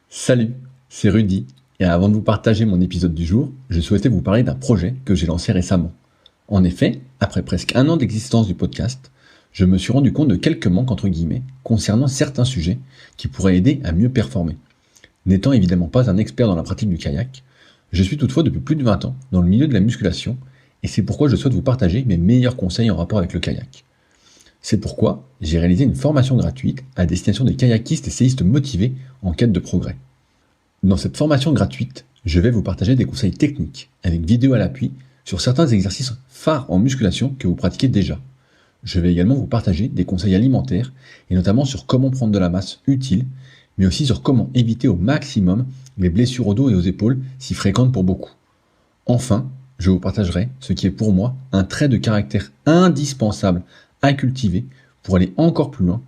Salut, c'est Rudy, et avant de vous partager mon épisode du jour, je souhaitais vous parler d'un projet que j'ai lancé récemment. En effet, après presque un an d'existence du podcast, je me suis rendu compte de quelques manques entre guillemets concernant certains sujets qui pourraient aider à mieux performer. N'étant évidemment pas un expert dans la pratique du kayak, je suis toutefois depuis plus de 20 ans dans le milieu de la musculation, et c'est pourquoi je souhaite vous partager mes meilleurs conseils en rapport avec le kayak. C'est pourquoi j'ai réalisé une formation gratuite à destination des kayakistes et séistes motivés en quête de progrès. Dans cette formation gratuite, je vais vous partager des conseils techniques, avec vidéo à l'appui, sur certains exercices phares en musculation que vous pratiquez déjà. Je vais également vous partager des conseils alimentaires, et notamment sur comment prendre de la masse utile, mais aussi sur comment éviter au maximum les blessures au dos et aux épaules si fréquentes pour beaucoup. Enfin, je vous partagerai ce qui est pour moi un trait de caractère indispensable à cultiver pour aller encore plus loin,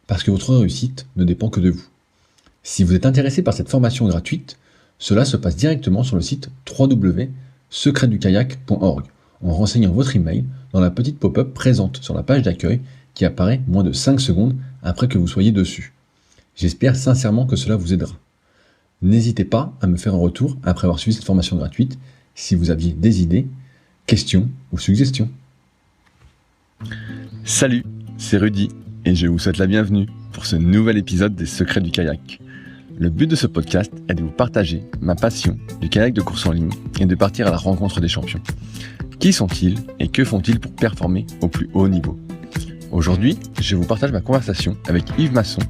parce que votre réussite ne dépend que de vous. Si vous êtes intéressé par cette formation gratuite, cela se passe directement sur le site www.secretdukayak.org en renseignant votre email dans la petite pop-up présente sur la page d'accueil qui apparaît moins de 5 secondes après que vous soyez dessus. J'espère sincèrement que cela vous aidera. N'hésitez pas à me faire un retour après avoir suivi cette formation gratuite si vous aviez des idées, questions ou suggestions. Salut, c'est Rudy et je vous souhaite la bienvenue pour ce nouvel épisode des Secrets du kayak. Le but de ce podcast est de vous partager ma passion du kayak de course en ligne et de partir à la rencontre des champions. Qui sont-ils et que font-ils pour performer au plus haut niveau ? Aujourd'hui, je vous partage ma conversation avec Yves Masson,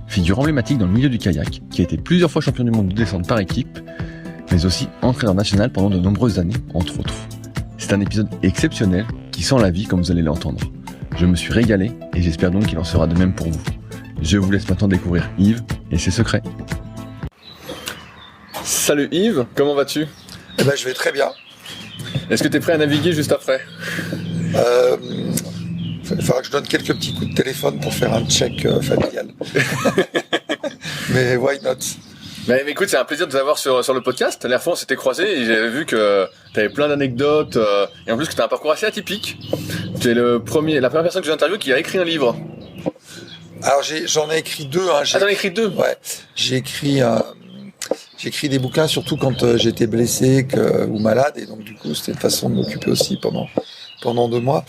figure emblématique dans le milieu du kayak, qui a été plusieurs fois champion du monde de descente par équipe, mais aussi entraîneur national pendant de nombreuses années, entre autres. C'est un épisode exceptionnel qui sent la vie comme vous allez l'entendre. Je me suis régalé et j'espère donc qu'il en sera de même pour vous. Je vous laisse maintenant découvrir Yves et ses secrets. Salut Yves, comment vas-tu ? Je vais très bien. Est-ce que tu es prêt à naviguer juste après ? Il faudra que je donne quelques petits coups de téléphone pour faire un check familial. Mais why not ? Mais écoute, c'est un plaisir de t'avoir sur le podcast. La dernière fois, on s'était croisés et j'avais vu que tu avais plein d'anecdotes et en plus que tu as un parcours assez atypique. Tu es la première personne que j'ai interviewée qui a écrit un livre. Alors j'en ai écrit deux. T'en as écrit deux ? Ouais, j'ai écrit des bouquins surtout quand j'étais blessé ou malade, et donc du coup c'était une façon de m'occuper aussi pendant 2 mois.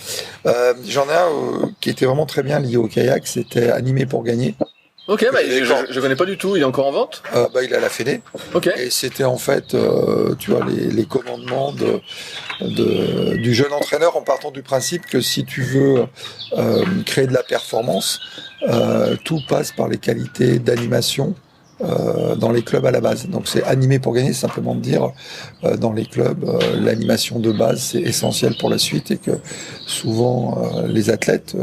J'en ai un qui était vraiment très bien lié au kayak, c'était Animé pour gagner. Ok, je connais pas du tout, il est encore en vente ? Il est à la Fédé. Ok. Et c'était en fait, tu vois, les commandements du jeune entraîneur, en partant du principe que si tu veux créer de la performance, tout passe par les qualités d'animation dans les clubs à la base. Donc c'est animer pour gagner, c'est simplement de dire dans les clubs, l'animation de base c'est essentiel pour la suite, et que souvent les athlètes,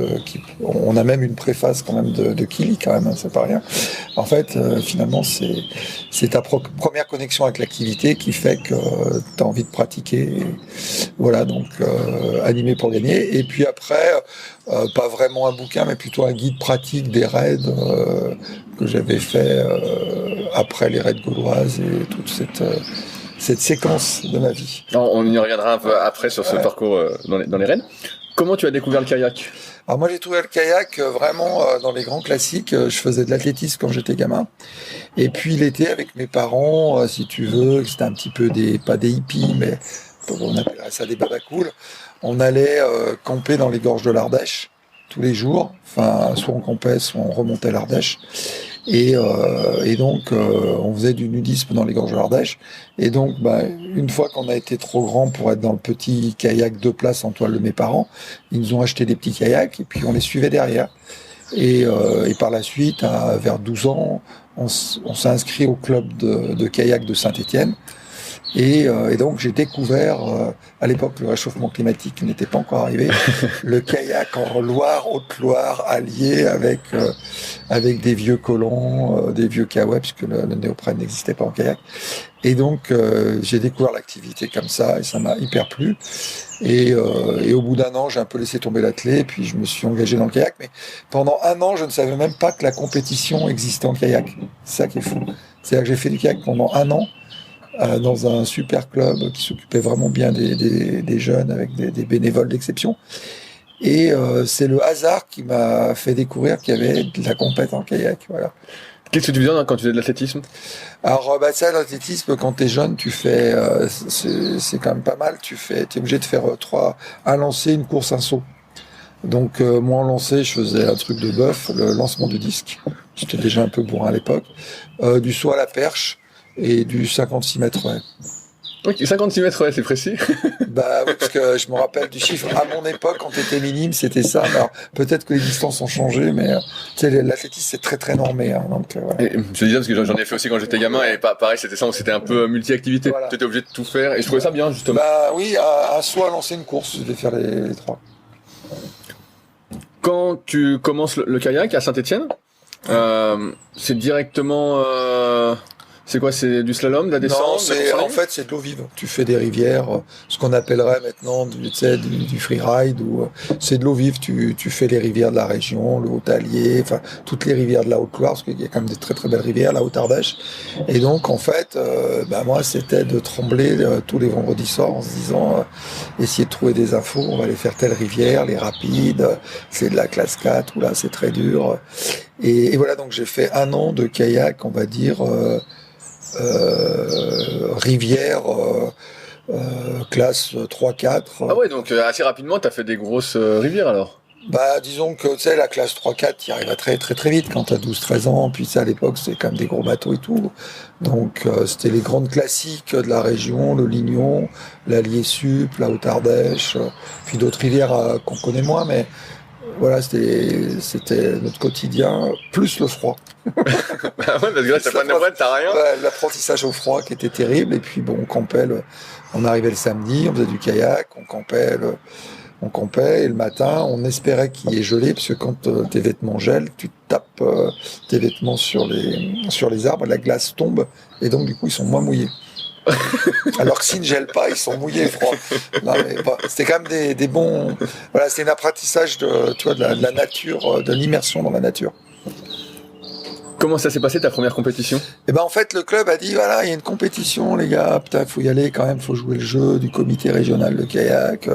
on a même une préface quand même de Kili quand même, hein, c'est pas rien. En fait, finalement c'est ta première connexion avec l'activité qui fait que tu as envie de pratiquer. Voilà, donc animer pour gagner. Et puis après, pas vraiment un bouquin, mais plutôt un guide pratique des raids que j'avais fait après les raids gauloises et toute cette séquence de ma vie. On y reviendra un peu après sur ce parcours dans les raids. Comment tu as découvert le kayak ? Alors moi j'ai trouvé le kayak vraiment dans les grands classiques. Je faisais de l'athlétisme quand j'étais gamin. Et puis l'été avec mes parents, si tu veux, c'était un petit peu pas des hippies, mais on appellerait ça des babacools. On allait camper dans les gorges de l'Ardèche tous les jours. Enfin, soit on campait, soit on remontait l'Ardèche. Et donc, on faisait du nudisme dans les gorges de l'Ardèche. Et donc, une fois qu'on a été trop grand pour être dans le petit kayak 2 places en toile de mes parents, ils nous ont acheté des petits kayaks et puis on les suivait derrière. Et par la suite, vers 12 ans, on s'est inscrit au club de kayak de Saint-Étienne. Et donc j'ai découvert, à l'époque le réchauffement climatique n'était pas encore arrivé, le kayak en Loire, Haute-Loire, allié avec des vieux colons, des vieux kawaii, puisque le néoprène n'existait pas en kayak. Et donc j'ai découvert l'activité comme ça et ça m'a hyper plu. Et au bout d'1 an, j'ai un peu laissé tomber l'athlé, puis je me suis engagé dans le kayak. Mais pendant 1 an, je ne savais même pas que la compétition existait en kayak. C'est ça qui est fou. C'est-à-dire que j'ai fait du kayak pendant 1 an. Dans un super club qui s'occupait vraiment bien des jeunes avec des bénévoles d'exception. Et c'est le hasard qui m'a fait découvrir qu'il y avait de la compète en kayak. Voilà. Qu'est-ce que tu faisais quand tu faisais de l'athlétisme? Alors, ça, l'athlétisme, quand t'es jeune, tu fais, c'est quand même pas mal. T'es obligé de faire un lancer, une course, un saut. Donc, moi, en lancer, je faisais un truc de bœuf, le lancement du disque. J'étais déjà un peu bourrin à l'époque. Du saut à la perche et du 56 mètres, ouais. Ok, 56 mètres, ouais, c'est précis. Bah oui, parce que je me rappelle du chiffre. À mon époque, quand t'étais minime, c'était ça. Alors, peut-être que les distances ont changé, mais tu sais, l'athlétisme, c'est très très normé. Hein, donc, voilà. Et je te dis ça parce que j'en ai fait aussi quand j'étais gamin et pareil, c'était ça, c'était un peu multi-activité. Voilà. Tu étais obligé de tout faire et je trouvais ça bien, justement. Bah oui, un saut à lancer, une course, je vais faire les trois. Quand tu commences le kayak à Saint-Étienne, c'est directement... c'est quoi? C'est du slalom, de la descente? Non, en fait, c'est de l'eau vive. Tu fais des rivières, ce qu'on appellerait maintenant du freeride, ou c'est de l'eau vive. Tu fais les rivières de la région, le Haut-Allier, enfin toutes les rivières de la Haute-Loire, parce qu'il y a quand même des très très belles rivières, la Haute-Ardèche. Et donc, en fait, moi, c'était de trembler tous les vendredis soirs en se disant, essayer de trouver des infos, on va aller faire telle rivière, les rapides, c'est de la classe 4, ou là, c'est très dur. Et voilà, donc j'ai fait 1 an de kayak, on va dire... rivière classe 3-4. Ah ouais, donc assez rapidement, t'as fait des grosses rivières alors. Bah, disons que, tu sais, la classe 3-4, tu y arrives très, très, très vite quand t'as 12-13 ans. Puis, ça, à l'époque, c'était quand même des gros bateaux et tout. Donc, c'était les grandes classiques de la région, le Lignon, l'Allier Sup, la Haute-Ardèche, puis d'autres rivières qu'on connaît moins, mais voilà, c'était notre quotidien, plus le froid. Bah ouais, parce que là, t'as pas de nouvelles, t'as rien. Ouais, l'apprentissage au froid qui était terrible. Et puis, bon, on campait, on arrivait le samedi, on faisait du kayak, on campait, et le matin, on espérait qu'il y ait gelé, parce que quand tes vêtements gèlent, tu tapes tes vêtements sur les arbres, la glace tombe, et donc, du coup, ils sont moins mouillés. Alors que s'ils ne gèlent pas, ils sont mouillés et froids. Non, mais, c'était quand même des bons... Voilà, c'est un apprentissage de la nature, de l'immersion dans la nature. Comment ça s'est passé ta première compétition? Et ben en fait le club a dit voilà, il y a une compétition les gars, putain faut y aller quand même, faut jouer le jeu du comité régional de kayak.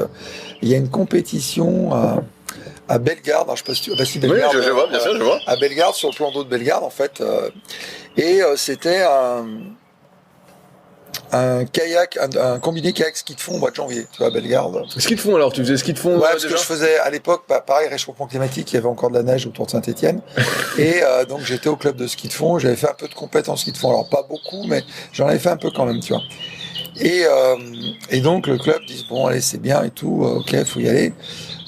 Il y a une compétition à Bellegarde, alors je sais pas si tu si Bellegarde. Oui, je vois, bien sûr, je vois. À Bellegarde, sur le plan d'eau de Bellegarde en fait, c'était un kayak, un combiné kayak ski de fond au mois de janvier, tu vois, à Bellegarde. Ski de fond alors, tu faisais ski de fond? Ouais, parce que je faisais à l'époque, pareil, réchauffement climatique, il y avait encore de la neige autour de Saint-Étienne. Et donc j'étais au club de ski de fond, j'avais fait un peu de compétition en ski de fond, alors pas beaucoup, mais j'en avais fait un peu quand même, tu vois. Et donc le club dit bon allez c'est bien et tout, ok faut y aller,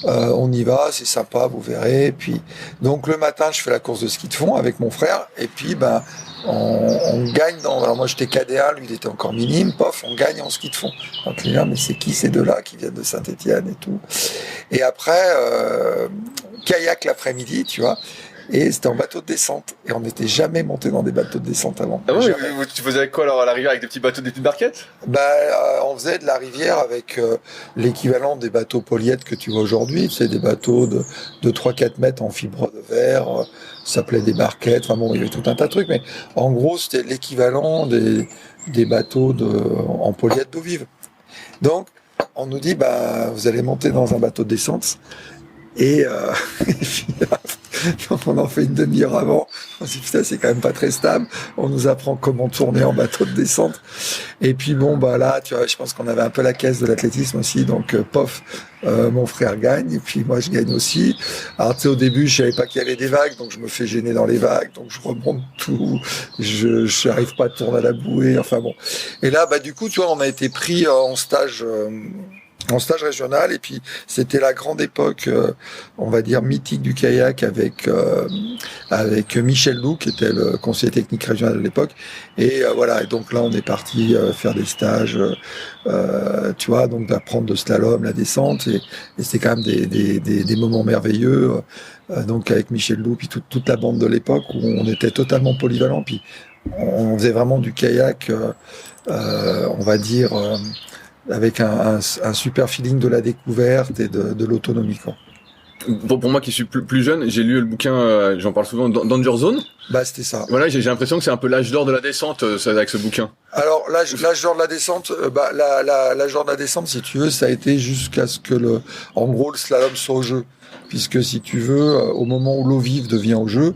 on y va, c'est sympa, vous verrez. Et puis donc le matin je fais la course de ski de fond avec mon frère et puis ben on gagne alors moi j'étais KD1, lui il était encore minime, pof, on gagne en ski de fond. Donc les gens mais c'est qui ces deux-là qui viennent de Saint-Étienne et tout. Et après kayak l'après-midi, tu vois. Et c'était en bateau de descente. Et on n'était jamais monté dans des bateaux de descente avant. Ah ouais, tu faisais avec quoi alors à la rivière, avec des petits bateaux, des petites barquettes? On faisait de la rivière avec l'équivalent des bateaux polyèdres que tu vois aujourd'hui. C'est des bateaux de 3-4 mètres en fibre de verre. Ça s'appelait des barquettes. Enfin bon, il y avait tout un tas de trucs. Mais en gros, c'était l'équivalent des bateaux en polyèdre d'eau vive. Donc, on nous dit, vous allez monter dans un bateau de descente. Et puis là, on en fait une demi-heure avant. On se dit putain, c'est quand même pas très stable. On nous apprend comment tourner en bateau de descente. Et puis bon, là, tu vois, je pense qu'on avait un peu la caisse de l'athlétisme aussi. Donc, pof, mon frère gagne. Et puis moi, je gagne aussi. Alors, tu sais, au début, je savais pas qu'il y avait des vagues. Donc, je me fais gêner dans les vagues. Donc, je remonte tout. Je n'arrive pas à tourner à la bouée. Enfin bon. Et là, du coup, tu vois, on a été pris en stage régional, et puis c'était la grande époque, on va dire mythique du kayak avec Michel Loup qui était le conseiller technique régional de l'époque, et voilà, et donc là on est parti faire des stages, tu vois, donc d'apprendre de slalom, la descente, et c'était quand même des moments merveilleux, donc avec Michel Loup puis toute la bande de l'époque où on était totalement polyvalent, puis on faisait vraiment du kayak, on va dire avec un super feeling de la découverte et de l'autonomie, quoi. Pour moi qui suis plus jeune, j'ai lu le bouquin, j'en parle souvent, Danger Zone. C'était ça. Voilà, j'ai l'impression que c'est un peu l'âge d'or de la descente, avec ce bouquin. Alors, l'âge d'or de la descente, l'âge d'or de la descente, si tu veux, ça a été jusqu'à ce que en gros, le slalom soit au jeu. Puisque, si tu veux, au moment où l'eau vive devient au jeu,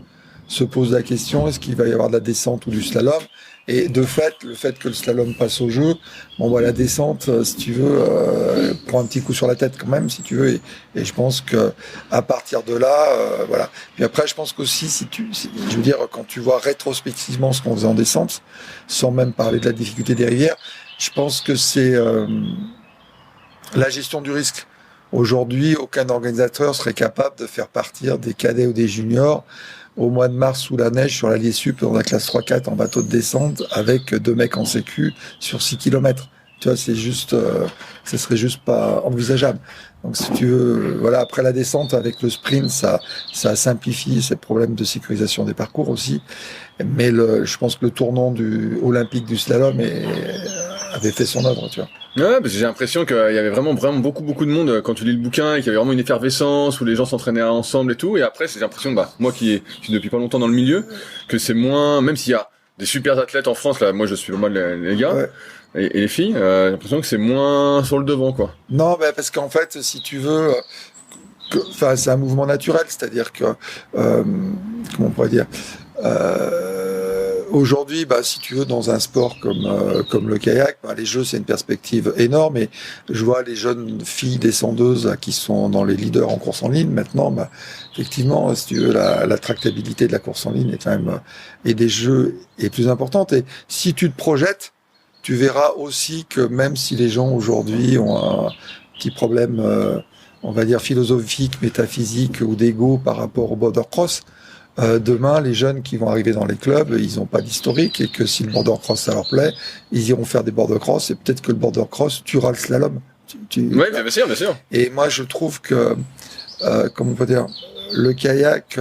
se pose la question, est-ce qu'il va y avoir de la descente ou du slalom? Et de fait, le fait que le slalom passe au jeu, la descente, si tu veux, prend un petit coup sur la tête quand même, si tu veux. Et je pense que à partir de là, voilà. Puis après, je pense qu'aussi, je veux dire, quand tu vois rétrospectivement ce qu'on faisait en descente, sans même parler de la difficulté des rivières, je pense que c'est la gestion du risque. Aujourd'hui, aucun organisateur serait capable de faire partir des cadets ou des juniors au mois de mars sous la neige sur l'Allier Sup dans la classe 3-4 en bateau de descente avec 2 mecs en sécu sur 6 kilomètres. Tu vois, c'est juste, ce serait juste pas envisageable. Donc, si tu veux, voilà, après la descente avec le sprint, ça simplifie ces problèmes de sécurisation des parcours aussi. Mais je pense que le tournant olympique du slalom avait fait son œuvre, tu vois. Ouais, parce que j'ai l'impression qu'il y avait vraiment beaucoup de monde quand tu lis le bouquin et qu'il y avait vraiment une effervescence où les gens s'entraînaient ensemble et tout. Et après, j'ai l'impression, moi qui suis depuis pas longtemps dans le milieu, que c'est moins, même s'il y a des super athlètes en France, là, moi je suis pas mal les gars. Ouais. Et les filles, j'ai l'impression que c'est moins sur le devant, quoi. Non, parce qu'en fait, si tu veux, c'est un mouvement naturel, c'est-à-dire que, comment on pourrait dire, aujourd'hui, si tu veux, dans un sport comme le kayak, les jeux, c'est une perspective énorme. Et je vois les jeunes filles descendeuses qui sont dans les leaders en course en ligne. Maintenant, effectivement, si tu veux, la tractabilité de la course en ligne est quand même et des jeux est plus importante. Et si tu te projettes, tu verras aussi que même si les gens aujourd'hui ont un petit problème, on va dire philosophique, métaphysique ou d'ego par rapport au border cross, demain, les jeunes qui vont arriver dans les clubs, ils n'ont pas d'historique et que si le border cross ça leur plaît, ils iront faire des border cross et peut-être que le border cross tuera le slalom. Oui, bien sûr. Et moi, je trouve que, comment on peut dire, le kayak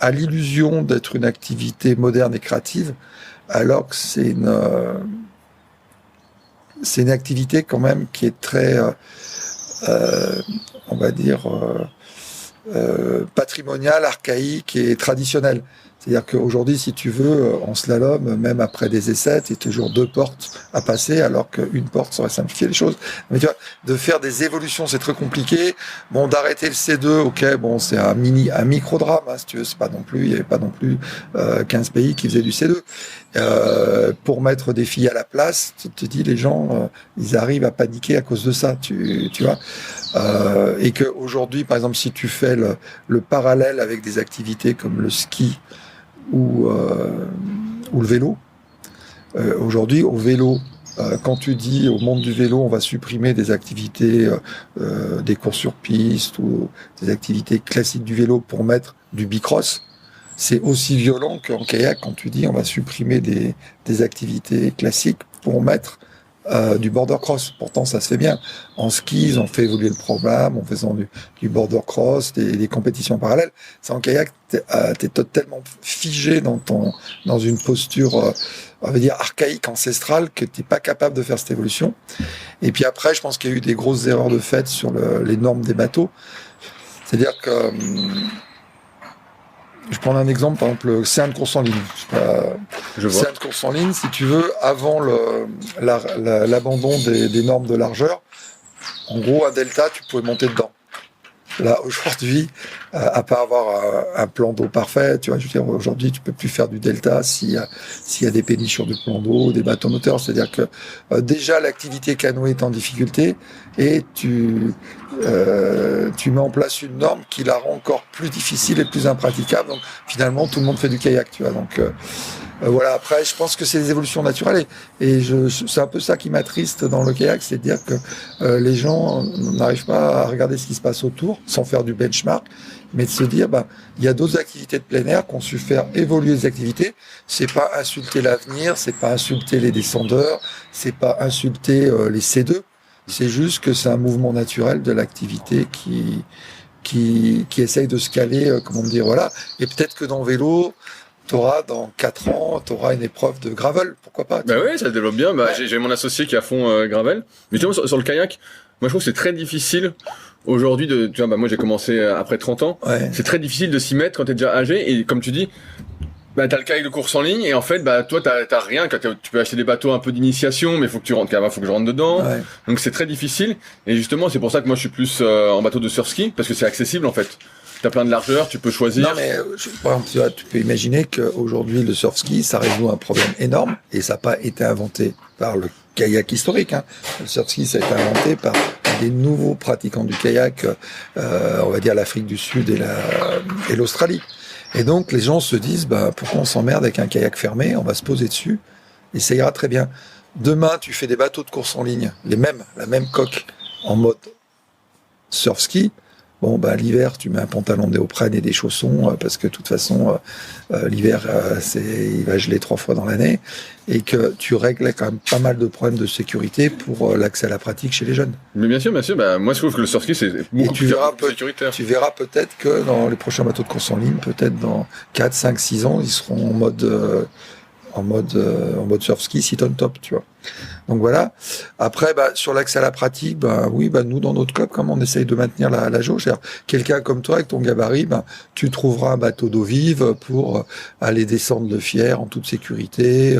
a l'illusion d'être une activité moderne et créative, alors que c'est une activité quand même qui est très, on va dire, patrimonial, archaïque et traditionnel. C'est-à-dire qu'aujourd'hui, si tu veux, en slalom, même après des essais, tu as toujours 2 portes à passer, alors qu'une porte saurait simplifier les choses. Mais tu vois, de faire des évolutions, c'est très compliqué. D'arrêter le C2, ok, c'est un micro-drame, si tu veux, il n'y avait pas non plus 15 pays qui faisaient du C2. Pour mettre des filles à la place, tu te dis, les gens, ils arrivent à paniquer à cause de ça, tu vois. Et qu'aujourd'hui, par exemple, si tu fais le parallèle avec des activités comme le ski ou le vélo, aujourd'hui, au vélo, quand tu dis au monde du vélo, on va supprimer des activités, des courses sur piste ou des activités classiques du vélo pour mettre du bicross, c'est aussi violent qu'en kayak quand tu dis on va supprimer des activités classiques pour mettre du border cross. Pourtant, ça se fait bien. En ski, ils ont fait évoluer le programme en faisant du border cross, des compétitions parallèles. Ça, en kayak, t'es totalement figé dans une posture, on va dire, archaïque, ancestrale, que t'es pas capable de faire cette évolution. Et puis après, je pense qu'il y a eu des grosses erreurs de fait sur les normes des bateaux. C'est-à-dire que, je prends un exemple, par exemple, le CERN de course en ligne. CERN de course en ligne, si tu veux, avant l'abandon des normes de largeur, en gros, un delta, tu pouvais monter dedans. Là, aujourd'hui, à part avoir un plan d'eau parfait, tu vois, je veux dire, aujourd'hui, tu peux plus faire du delta s'il y a des péniches sur du plan d'eau, des bateaux moteurs. C'est-à-dire que déjà, l'activité canoë est en difficulté et tu mets en place une norme qui la rend encore plus difficile et plus impraticable. Donc, finalement, tout le monde fait du kayak, tu vois. Donc, voilà. Après, je pense que c'est des évolutions naturelles et c'est un peu ça qui m'attriste dans le kayak, c'est de dire que les gens n'arrivent pas à regarder ce qui se passe autour sans faire du benchmark, mais de se dire, il y a d'autres activités de plein air qu'on su faire évoluer les activités. C'est pas insulter l'avenir, c'est pas insulter les descendeurs, c'est pas insulter les C2. C'est juste que c'est un mouvement naturel de l'activité qui essaye de se caler, comment dire, voilà. Et peut-être que dans le vélo, dans 4 ans, t'auras une épreuve de gravel, pourquoi pas. Oui, ça se développe bien. Ouais. J'ai mon associé qui est à fond gravel. Mais justement, sur le kayak, moi je trouve que c'est très difficile aujourd'hui tu vois, moi j'ai commencé après 30 ans. Ouais. C'est très difficile de s'y mettre quand t'es déjà âgé. Et comme tu dis, t'as le kayak de course en ligne et en fait, toi t'as rien. Tu peux acheter des bateaux un peu d'initiation, mais faut que je rentre dedans. Ouais. Donc c'est très difficile. Et justement, c'est pour ça que moi je suis plus en bateau de surski, parce que c'est accessible en fait. t'as plein de largeur, tu peux choisir. Non, mais par exemple, tu peux imaginer qu'aujourd'hui, le surf-ski, ça résout un problème énorme, et ça n'a pas été inventé par le kayak historique. Hein. Le surf-ski, ça a été inventé par des nouveaux pratiquants du kayak, on va dire l'Afrique du Sud et l'Australie. Et donc, les gens se disent, pourquoi on s'emmerde avec un kayak fermé? On va se poser dessus, et ça ira très bien. Demain, tu fais des bateaux de course en ligne, la même coque, en mode surf-ski. Bon, l'hiver, tu mets un pantalon de néoprène et des chaussons, parce que de toute façon, l'hiver, il va geler 3 fois dans l'année, et que tu règles quand même pas mal de problèmes de sécurité pour l'accès à la pratique chez les jeunes. Mais bien sûr, moi je trouve que le surf-ski, c'est beaucoup plus sécuritaire. Tu verras peut-être que dans les prochains bateaux de course en ligne, peut-être dans 4, 5, 6 ans, ils seront en mode surf-ski, sit on top, tu vois. Donc voilà. Après, sur l'accès à la pratique, oui, nous, dans notre club, comme on essaye de maintenir la jauge, c'est-à-dire, quelqu'un comme toi, avec ton gabarit, tu trouveras un bateau d'eau vive pour aller descendre le Fier en toute sécurité.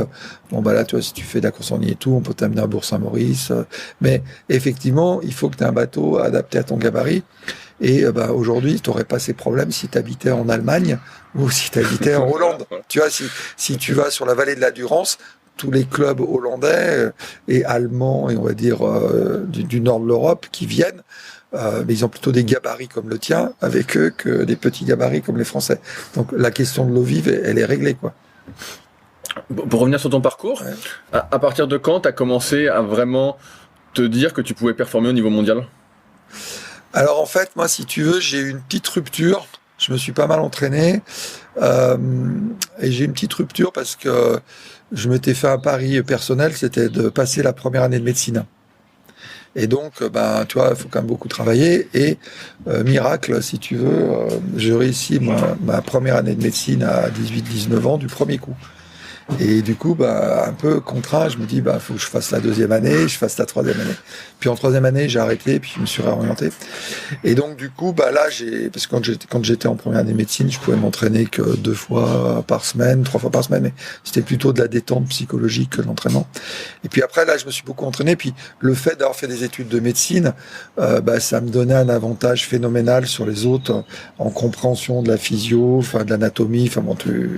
Bon, là, tu vois, si tu fais de la course en ligne et tout, on peut t'amener à Bourg-Saint-Maurice. Mais, effectivement, il faut que tu aies un bateau adapté à ton gabarit. Et aujourd'hui, tu n'aurais pas ces problèmes si tu habitais en Allemagne ou si tu habitais en Hollande. Tu vois, si tu vas sur la vallée de la Durance, tous les clubs hollandais et allemands, et on va dire du nord de l'Europe, qui viennent, mais ils ont plutôt des gabarits comme le tien avec eux que des petits gabarits comme les Français. Donc la question de l'eau vive, elle est réglée, quoi. Pour revenir sur ton parcours, ouais. À partir de quand tu as commencé à vraiment te dire que tu pouvais performer au niveau mondial? Alors en fait, moi, si tu veux, j'ai eu une petite rupture. Je me suis pas mal entraîné. Et j'ai une petite rupture parce que je m'étais fait un pari personnel, c'était de passer la première année de médecine. Et donc, tu vois, il faut quand même beaucoup travailler. Et miracle, si tu veux, j'ai réussi ma première année de médecine à 18-19 ans du premier coup. Et du coup, un peu contraint, je me dis, faut que je fasse la deuxième année, je fasse la troisième année. Puis en troisième année, j'ai arrêté, puis je me suis réorienté. Et donc, du coup, là, parce que quand j'étais en première année de médecine, je pouvais m'entraîner que 2 fois par semaine, 3 fois par semaine, mais c'était plutôt de la détente psychologique que de l'entraînement. Et puis après, là, je me suis beaucoup entraîné. Puis le fait d'avoir fait des études de médecine, ça me donnait un avantage phénoménal sur les autres en compréhension de la physio, de l'anatomie.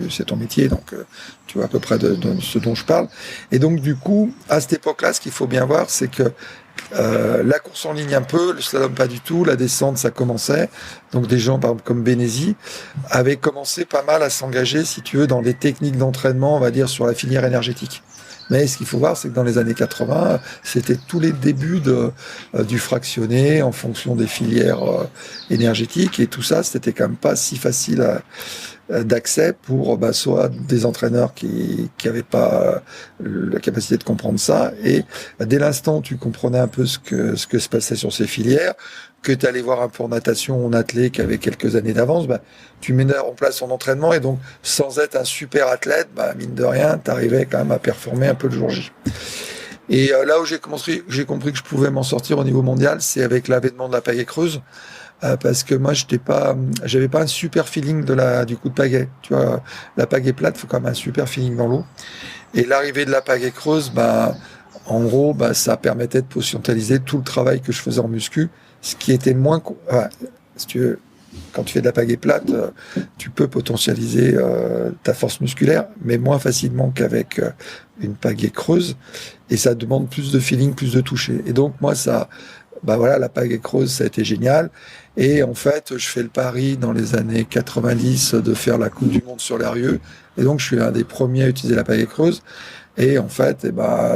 C'est ton métier, donc tu vois à peu près de ce dont je parle. Et donc, du coup, à cette époque-là, ce qu'il faut bien voir, c'est que la course en ligne un peu, le slalom pas du tout, la descente, ça commençait. Donc, des gens, par exemple, comme Bénézy, avaient commencé pas mal à s'engager, si tu veux, dans des techniques d'entraînement, on va dire, sur la filière énergétique. Mais ce qu'il faut voir, c'est que dans les années 80, c'était tous les débuts du fractionné en fonction des filières énergétiques. Et tout ça, c'était quand même pas si facile d'accès pour soit des entraîneurs qui avaient pas la capacité de comprendre ça. Et dès l'instant où tu comprenais un peu ce que se passait sur ces filières, que tu allais voir un peu en natation, en athlète qui avait quelques années d'avance, tu mets en place son entraînement, et donc sans être un super athlète, mine de rien, tu arrivais quand même à performer un peu le jour J. Et là où j'ai compris que je pouvais m'en sortir au niveau mondial, c'est avec l'avènement de la pagaie creuse, parce que moi j'avais pas un super feeling du coup de pagaie. Tu vois, la pagaie plate, faut quand même un super feeling dans l'eau. Et l'arrivée de la pagaie creuse, en gros, ça permettait de potentialiser tout le travail que je faisais en muscu, ce qui était moins, si tu veux, quand tu fais de la pagaie plate, tu peux potentialiser ta force musculaire, mais moins facilement qu'avec une pagaie creuse, et ça demande plus de feeling, plus de toucher. Et donc moi, la pagaie creuse, ça a été génial. Et en fait, je fais le pari dans les années 90 de faire la Coupe du Monde sur l'Arieux, et donc je suis l'un des premiers à utiliser la pagaie creuse. Et en fait,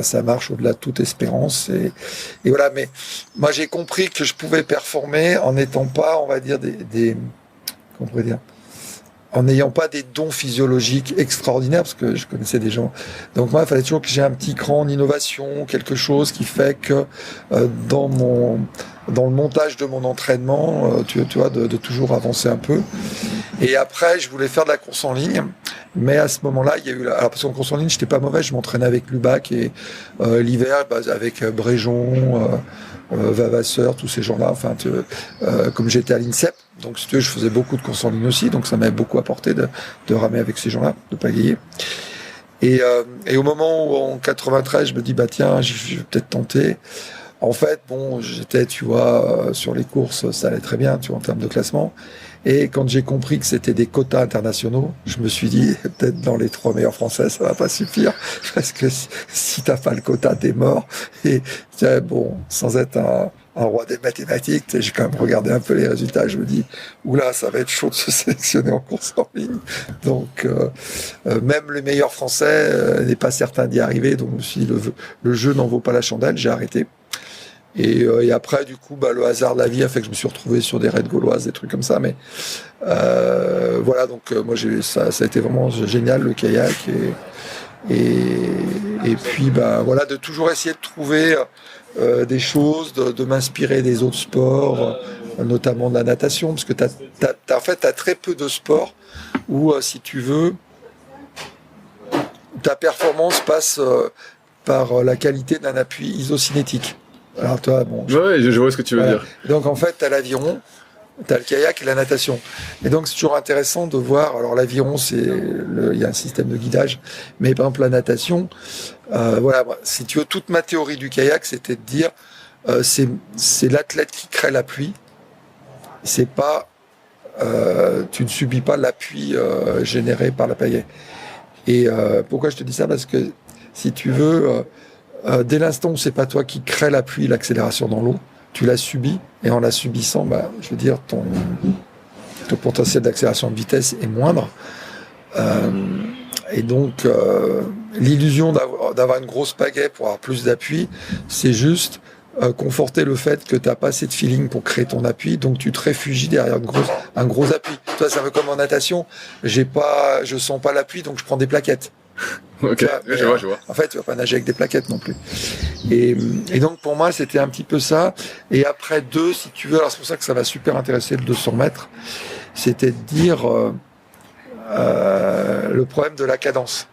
ça marche au-delà de toute espérance. Et voilà. Mais moi, j'ai compris que je pouvais performer en n'étant pas, on va dire, comment on pourrait dire, en n'ayant pas des dons physiologiques extraordinaires, parce que je connaissais des gens. Donc moi, il fallait toujours que j'ai un petit cran en innovation, quelque chose qui fait que dans le montage de mon entraînement, tu vois, de toujours avancer un peu. Et après, je voulais faire de la course en ligne, mais à ce moment-là, il y a eu alors parce qu'en course en ligne, j'étais pas mauvais, je m'entraînais avec Lubac, et l'hiver, avec Bréjon, Vavasseur, tous ces gens-là, comme j'étais à l'INSEP, donc si tu veux, je faisais beaucoup de courses en ligne aussi, donc ça m'avait beaucoup apporté de ramer avec ces gens-là, de pagayer. Et au moment où, en 93, je me dis, tiens, je vais peut-être tenter. En fait, j'étais, tu vois, sur les courses, ça allait très bien, tu vois, en termes de classement. Et quand j'ai compris que c'était des quotas internationaux, je me suis dit, peut-être dans les 3 meilleurs français, ça va pas suffire. Parce que si t'as pas le quota, t'es mort. Et bon, sans être un roi des mathématiques, j'ai quand même regardé un peu les résultats. Je me dis, oula, ça va être chaud de se sélectionner en course en ligne. Donc, même les meilleurs français n'est pas certain d'y arriver. Donc, je me suis dit, le jeu n'en vaut pas la chandelle. J'ai arrêté. Et après, du coup, le hasard de la vie a fait que je me suis retrouvé sur des raids gauloises, des trucs comme ça. Mais voilà, donc moi, ça a été vraiment génial, le kayak. Et puis, voilà, de toujours essayer de trouver des choses, de m'inspirer des autres sports, notamment de la natation, parce que en fait, t'as très peu de sports où, si tu veux, ta performance passe par la qualité d'un appui isocinétique. Alors toi, bon. Ouais, je vois ce que tu veux dire. Donc en fait, t'as l'aviron, t'as le kayak et la natation. Et donc c'est toujours intéressant de voir. Alors l'aviron, il y a un système de guidage, mais par exemple la natation, voilà. Si tu veux, toute ma théorie du kayak, c'était de dire, c'est l'athlète qui crée l'appui. C'est pas, tu ne subis pas l'appui généré par la pagaie. Et pourquoi je te dis ça? Parce que si tu veux. Dès l'instant où c'est pas toi qui crée l'appui, l'accélération dans l'eau, tu l'as subi, et en la subissant, je veux dire, ton potentiel d'accélération de vitesse est moindre. Et donc, l'illusion d'avoir une grosse pagaie pour avoir plus d'appui, c'est juste conforter le fait que tu n'as pas assez de feeling pour créer ton appui, donc tu te réfugies derrière un gros appui. Toi, c'est un peu comme en natation, je sens pas l'appui, donc je prends des plaquettes. Ok, je vois. En fait, tu vas pas nager avec des plaquettes non plus. Et donc, pour moi, c'était un petit peu ça. Et après si tu veux, alors c'est pour ça que ça va super intéresser le 200 mètres, c'était de dire le problème de la cadence.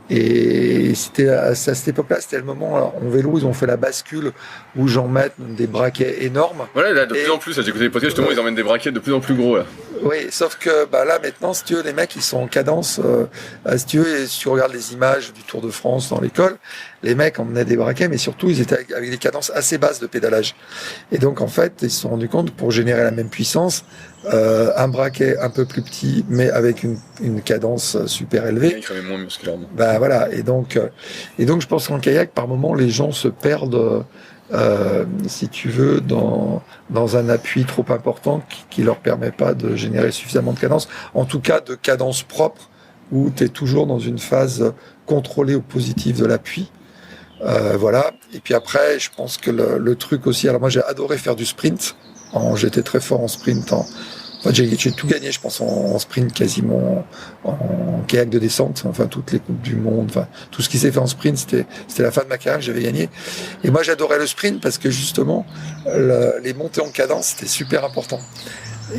Et c'était à cette époque-là, c'était le moment, alors, en vélo, ils ont fait la bascule où j'en mets des braquets énormes. Voilà, là, de plus en plus, j'ai écouté les podcasts, justement, ils emmènent des braquets de plus en plus gros, là. Oui, sauf que là maintenant, si tu veux, les mecs ils sont en cadence. Si tu veux, si tu regardes les images du Tour de France dans l'école, les mecs emmenaient des braquets, mais surtout ils étaient avec des cadences assez basses de pédalage. Et donc en fait, ils se sont rendus compte pour générer la même puissance, un braquet un peu plus petit, mais avec une cadence super élevée. Il crevait moins musculairement. Voilà. Et donc je pense qu'en kayak, par moment, les gens se perdent. Si tu veux, dans un appui trop important qui leur permet pas de générer suffisamment de cadence, en tout cas de cadence propre, où tu es toujours dans une phase contrôlée au positif de l'appui. Voilà. Et puis après, je pense que le truc aussi, alors moi j'ai adoré faire du sprint, j'étais très fort en sprint, j'ai tout gagné, je pense, en sprint quasiment, en kayak de descente, enfin toutes les coupes du monde, enfin tout ce qui s'est fait en sprint, c'était la fin de ma carrière que j'avais gagné. Et moi j'adorais le sprint parce que justement les montées en cadence c'était super important.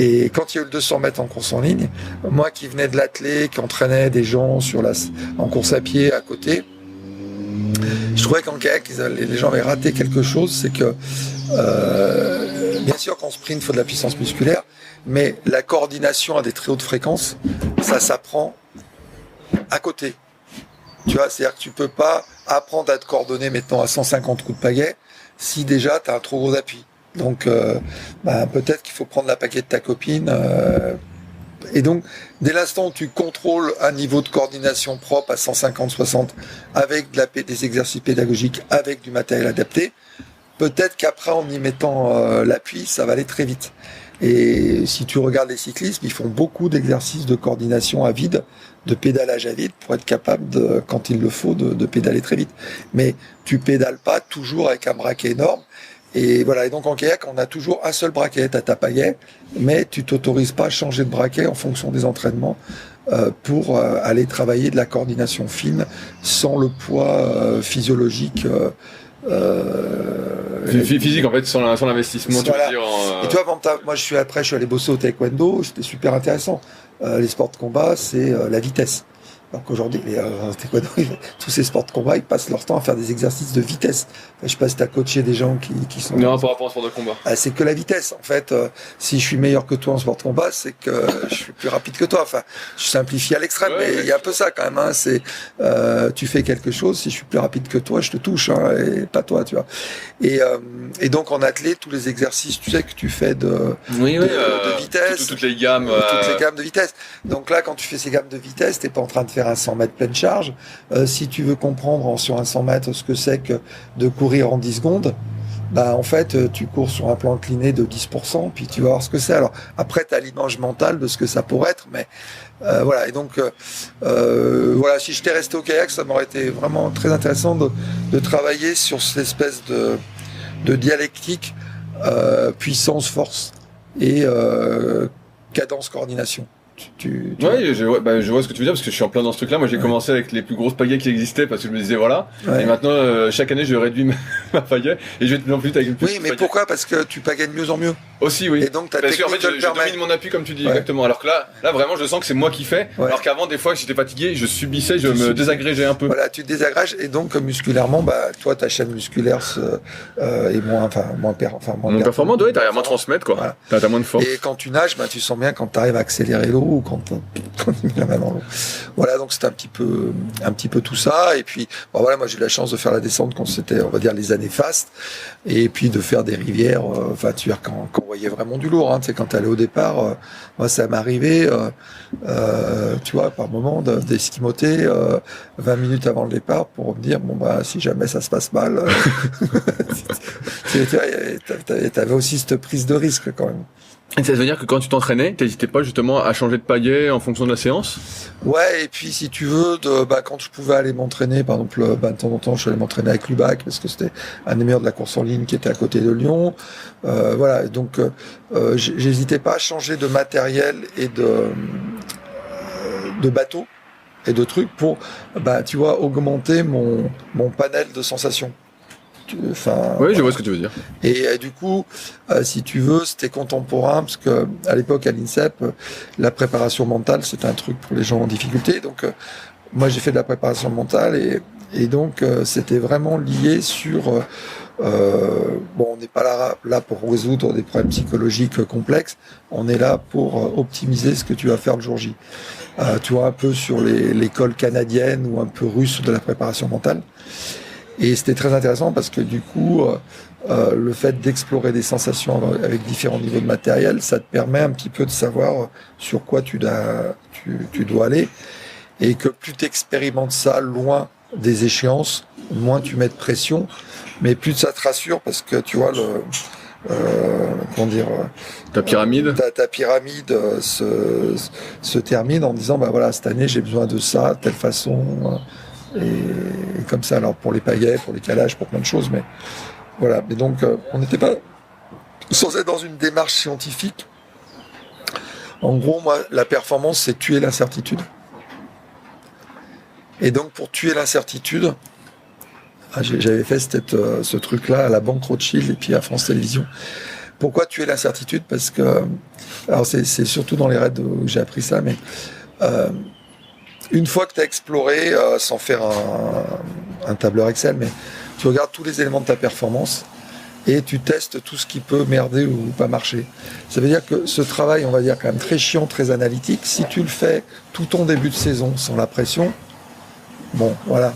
Et quand il y a eu le 200 mètres en course en ligne, moi qui venais de l'athlé, qui entraînait des gens en course à pied à côté, je trouvais qu'en kayak les gens avaient raté quelque chose, c'est que bien sûr qu'en sprint il faut de la puissance musculaire, mais la coordination à des très hautes fréquences, ça s'apprend à côté. Tu vois, c'est-à-dire que tu peux pas apprendre à te coordonner maintenant à 150 coups de pagaie si déjà tu as un trop gros appui. Donc peut-être qu'il faut prendre la pagaie de ta copine. Et donc, dès l'instant où tu contrôles un niveau de coordination propre à 150-60 avec des exercices pédagogiques, avec du matériel adapté, peut-être qu'après, en y mettant l'appui, ça va aller très vite. Et si tu regardes les cyclistes, ils font beaucoup d'exercices de coordination à vide, de pédalage à vide, pour être capable, quand il le faut, de pédaler très vite. Mais tu pédales pas toujours avec un braquet énorme. Et voilà. Et donc en kayak, on a toujours un seul braquet, t'as ta pagaie, mais tu t'autorises pas à changer de braquet en fonction des entraînements pour aller travailler de la coordination fine sans le poids physiologique. Physique en fait sans l'investissement, tu veux dire. Et toi, moi je suis allé bosser au taekwondo, c'était super intéressant. Les sports de combat, c'est la vitesse. Donc aujourd'hui, tous ces sports de combat, ils passent leur temps à faire des exercices de vitesse. Enfin, je sais pas si tu as coaché des gens qui sont... Non, par rapport au sport de combat. C'est que la vitesse. En fait, si je suis meilleur que toi en sport de combat, c'est que je suis plus rapide que toi. Enfin, je simplifie à l'extrême, mais il y a un peu ça quand même. Hein. C'est, tu fais quelque chose, si je suis plus rapide que toi, je te touche, hein, et pas toi, tu vois. Et donc en athlète, tous les exercices, tu sais, que tu fais de vitesse, toutes les gammes, toutes les gammes de vitesse. Donc là, quand tu fais ces gammes de vitesse, t'es pas en train de faire un 100 mètres pleine charge. Si tu veux comprendre sur un 100 mètres ce que c'est que de courir en 10 secondes, bah en fait, tu cours sur un plan incliné de 10%, puis tu vas voir ce que c'est. Alors après, tu as l'image mentale de ce que ça pourrait être, mais voilà. Et donc voilà, si j'étais resté au kayak, ça m'aurait été vraiment très intéressant de travailler sur cette espèce de dialectique puissance-force et cadence-coordination. Ouais, je vois ce que tu veux dire parce que je suis en plein dans ce truc-là. Moi, j'ai commencé avec les plus grosses pagaies qui existaient parce que je me disais voilà. Ouais. Et maintenant, chaque année, je réduis ma pagaie et je vais de plus en plus avec une plus. Oui, mais pagaie. Pourquoi ? Parce que tu pagaies de mieux en mieux. Aussi, oui. Et donc, ta parce qu'en fait, je domine mon appui comme tu dis exactement. Alors que là, vraiment, je sens que c'est moi qui fais. Ouais. Alors qu'avant, des fois, si j'étais fatigué, je subissais, je me désagrégeais un peu. Voilà, tu te désagréges et donc musculairement, bah, toi, ta chaîne musculaire est moins performante. Ouais, t'arrives à moins transmettre quoi. Voilà. T'as moins de force. Et quand tu nages, bah, tu sens bien quand t'arrives à accélérer l'eau ou quand tu mets la main dans l'eau. Voilà, donc c'était un petit peu tout ça. Et puis, bon, voilà, moi j'ai eu la chance de faire la descente quand c'était, on va dire, les années fastes, et puis de faire des rivières. Enfin, tu vois, quand on voyait vraiment du lourd, hein, tu sais, quand t'allais au départ, moi ça m'est arrivé, tu vois, par moment d'esquimoter 20 minutes avant le départ pour me dire bon bah si jamais ça se passe mal, t'avais aussi cette prise de risque quand même. Et ça veut dire que quand tu t'entraînais, t'hésitais pas justement à changer de pagaie en fonction de la séance ? Ouais, et puis si tu veux, quand je pouvais aller m'entraîner, par exemple, de temps en temps, je suis allé m'entraîner avec Lubac, parce que c'était un des meilleurs de la course en ligne qui était à côté de Lyon. Voilà, donc j'hésitais pas à changer de matériel et de bateau et de trucs pour, tu vois, augmenter mon panel de sensations. Oui, je vois ce que tu veux dire. Et du coup, si tu veux, c'était contemporain parce que à l'époque à l'INSEP, la préparation mentale c'était un truc pour les gens en difficulté. Donc moi j'ai fait de la préparation mentale et donc c'était vraiment lié sur on n'est pas là pour résoudre des problèmes psychologiques complexes. On est là pour optimiser ce que tu vas faire le jour J. Tu vois, un peu sur l'école canadienne ou un peu russe de la préparation mentale. Et c'était très intéressant parce que du coup, le fait d'explorer des sensations avec différents niveaux de matériel, ça te permet un petit peu de savoir sur quoi tu dois aller. Et que plus tu expérimentes ça loin des échéances, moins tu mets de pression, mais plus ça te rassure parce que tu vois ta pyramide ta pyramide se termine en disant voilà, cette année j'ai besoin de ça, de telle façon. Et comme ça, alors pour les pagaies, pour les calages, pour plein de choses, mais voilà. Mais donc, on n'était pas sans être dans une démarche scientifique. En gros, moi, la performance, c'est tuer l'incertitude. Et donc, pour tuer l'incertitude, j'avais fait ce truc-là à la Banque Rothschild et puis à France Télévisions. Pourquoi tuer l'incertitude ? Parce que, alors c'est surtout dans les raids où j'ai appris ça, mais une fois que tu as exploré, sans faire un tableur Excel, mais tu regardes tous les éléments de ta performance et tu testes tout ce qui peut merder ou pas marcher. Ça veut dire que ce travail, on va dire quand même très chiant, très analytique, si tu le fais tout ton début de saison sans la pression, bon, voilà.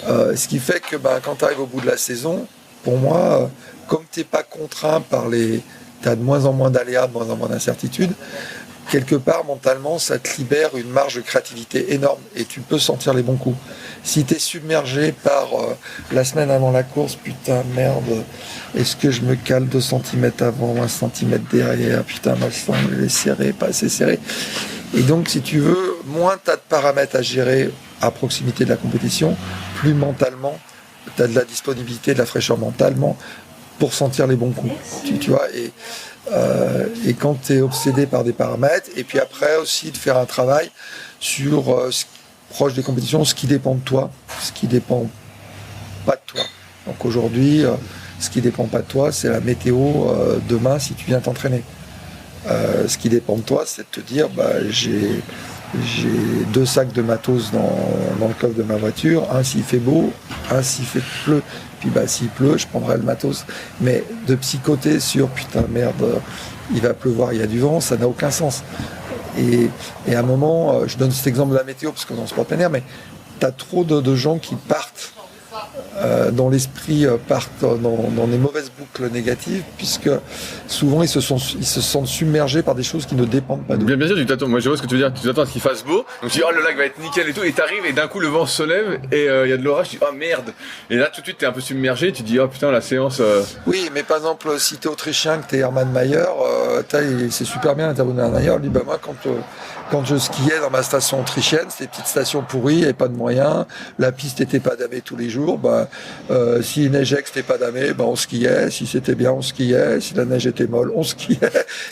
Ce qui fait que quand tu arrives au bout de la saison, pour moi, comme tu n'es pas contraint par tu as de moins en moins d'aléas, de moins en moins d'incertitudes, quelque part, mentalement, ça te libère une marge de créativité énorme et tu peux sentir les bons coups. Si tu es submergé par la semaine avant la course, putain, merde, est-ce que je me cale 2 cm avant, 1 cm derrière, putain, ma sangle, elle est serrée, pas assez serrée. Et donc, si tu veux, moins tu as de paramètres à gérer à proximité de la compétition, plus mentalement, tu as de la disponibilité, de la fraîcheur mentalement pour sentir les bons coups. Tu vois, et quand tu es obsédé par des paramètres, et puis après aussi de faire un travail sur proche des compétitions, ce qui dépend de toi, ce qui dépend pas de toi. Donc aujourd'hui, ce qui dépend pas de toi, c'est la météo demain si tu viens t'entraîner. Ce qui dépend de toi, c'est de te dire j'ai j'ai 2 sacs de matos dans le coffre de ma voiture, un s'il fait beau, un s'il pleut. Puis s'il pleut, je prendrai le matos. Mais de psychoter sur putain merde, il va pleuvoir, il y a du vent, ça n'a aucun sens. Et à un moment, je donne cet exemple de la météo parce qu'on est en sport plein air, mais t'as trop de gens qui partent dont l'esprit partent dans des mauvaises boucles négatives, puisque souvent ils se sentent submergés par des choses qui ne dépendent pas d'eux. Bien sûr, tu t'attends. Moi, je vois ce que tu veux dire. Tu t'attends à ce qu'il fasse beau. Donc tu dis, oh, le lac va être nickel et tout. Et t'arrives et d'un coup, le vent se lève et il y a de l'orage. Tu dis, oh merde. Et là, tout de suite, t'es un peu submergé. Tu dis, oh putain, la séance. Oui, mais par exemple, si t'es autrichien, que t'es Hermann Mayer, c'est super bien l'intervenant Hermann Mayer. Il dit, moi, quand je skiais dans ma station autrichienne, c'était une petite station pourrie, il n'y avait pas de moyens, la piste n'était pas damée tous les jours, s'il neigeait que c'était pas damé, on skiait, si c'était bien on skiait, si la neige était molle on skiait,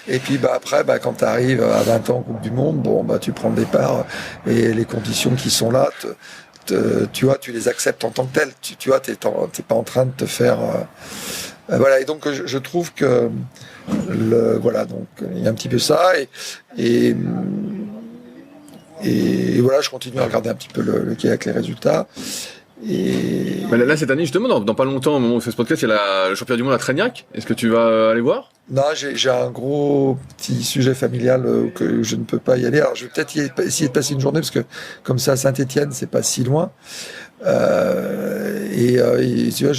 et puis après quand tu arrives à 20 ans en Coupe du Monde, tu prends le départ et les conditions qui sont là, tu vois, tu les acceptes en tant que telles, tu vois, t'es pas en train de te faire... voilà, et donc je trouve que donc il y a un petit peu ça, et voilà, je continue à regarder un petit peu le kayak, les résultats. Et là, cette année, justement, dans pas longtemps, au moment où on fait ce podcast, il y a le championnat du monde à Trégnac. Est-ce que tu vas aller voir ? Non, j'ai un gros petit sujet familial que je ne peux pas y aller. Alors, je vais peut-être essayer de passer une journée, parce que comme ça, à Saint-Étienne, c'est pas si loin. Et tu vois,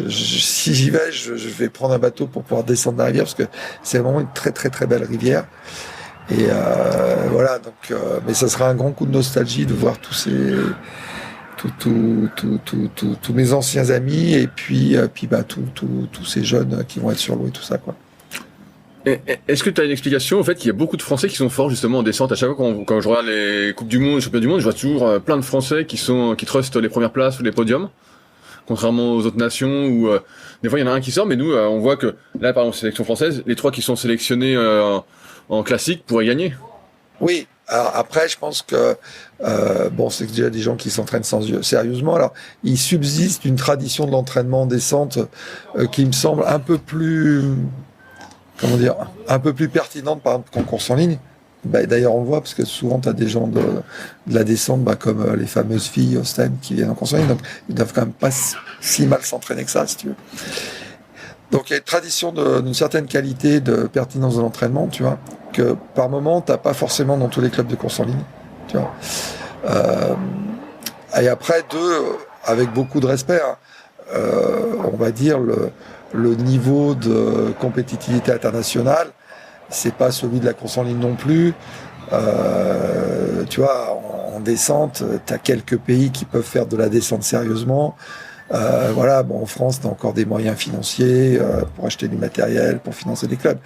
si j'y vais, je vais prendre un bateau pour pouvoir descendre la rivière, parce que c'est vraiment une très très très belle rivière. Et voilà, donc, mais ça sera un grand coup de nostalgie de voir tous mes anciens amis, et puis tous ces jeunes qui vont être sur l'eau et tout ça, quoi. Est-ce que tu as une explication au fait qu'il y a beaucoup de Français qui sont forts justement en descente? À chaque fois quand je regarde les Coupes du Monde, les Championnats du Monde, je vois toujours plein de Français qui trustent les premières places ou les podiums, contrairement aux autres nations où des fois il y en a un qui sort, mais nous on voit que là par exemple sélection française, les 3 qui sont sélectionnés en classique pourraient gagner. Oui. Alors après, je pense que c'est déjà des gens qui s'entraînent sérieusement. Alors, il subsiste une tradition de l'entraînement en descente qui me semble un peu plus pertinente, par exemple, qu'en course en ligne. D'ailleurs, on le voit parce que souvent, tu as des gens de la descente, comme les fameuses filles au STEM qui viennent en course en ligne. Donc, ils doivent quand même pas si mal s'entraîner que ça, si tu veux. Donc, il y a une tradition d'une certaine qualité de pertinence de l'entraînement, tu vois, que par moment, t'as pas forcément dans tous les clubs de course en ligne, tu vois. Et après, avec beaucoup de respect, on va dire le niveau de compétitivité internationale, c'est pas celui de la course en ligne non plus. Tu vois, en descente, t'as quelques pays qui peuvent faire de la descente sérieusement. En France, t'as encore des moyens financiers pour acheter du matériel, pour financer des clubs.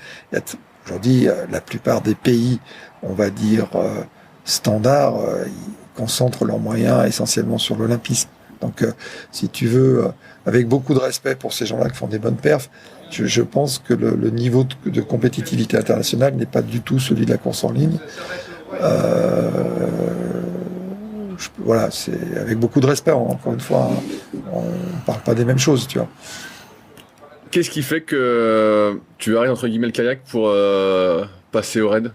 Aujourd'hui, la plupart des pays, on va dire standards, ils concentrent leurs moyens essentiellement sur l'olympisme. Donc, si tu veux, avec beaucoup de respect pour ces gens-là qui font des bonnes perfs, je pense que le niveau de compétitivité internationale n'est pas du tout celui de la course en ligne. Voilà, c'est avec beaucoup de respect. Encore une fois, on parle pas des mêmes choses, tu vois. Qu'est-ce qui fait que tu arrêtes entre guillemets le kayak pour passer au raid?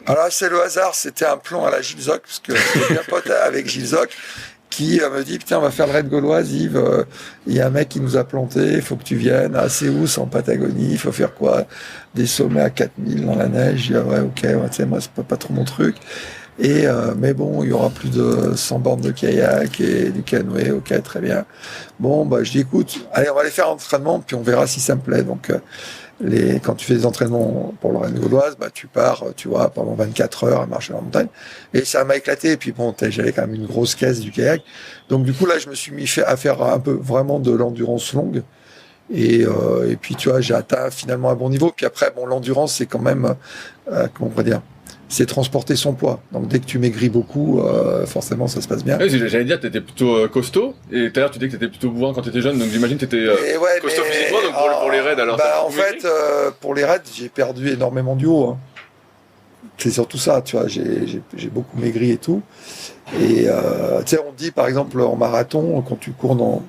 Alors c'est le hasard, c'était un plan à la Gilles Zoc, parce que j'étais bien pote avec Gilles Zoc, qui me dit putain, on va faire le raid gauloise, Yves, il y a un mec qui nous a planté, il faut que tu viennes à Céus en Patagonie, il faut faire quoi, des sommets à 4000 dans la neige. Je dis ouais, ok, tu sais, moi c'est pas trop mon truc. Et mais bon, il y aura plus de 100 bornes de kayak et du canoë, ok, très bien. Bon, je dis écoute, allez, on va aller faire un entraînement, puis on verra si ça me plaît. Donc quand tu fais des entraînements pour le raid gauloise, tu pars, tu vois, pendant 24 heures à marcher en montagne. Et ça m'a éclaté. Et puis bon, j'avais quand même une grosse caisse du kayak. Donc du coup là, je me suis mis à faire un peu vraiment de l'endurance longue. Et puis tu vois, j'ai atteint finalement un bon niveau. Puis après, l'endurance, c'est quand même, comment on pourrait dire, c'est transporter son poids. Donc dès que tu maigris beaucoup, forcément ça se passe bien. Oui, j'allais dire, t'étais plutôt costaud, et tout à l'heure tu dis que t'étais plutôt bourrin quand t'étais jeune, donc j'imagine que t'étais costaud physiquement, donc pour les raids alors. En fait, pour les raids, j'ai perdu énormément du haut. Hein. C'est surtout ça, tu vois, j'ai beaucoup maigri et tout. Et tu sais, on dit par exemple en marathon, quand tu cours dans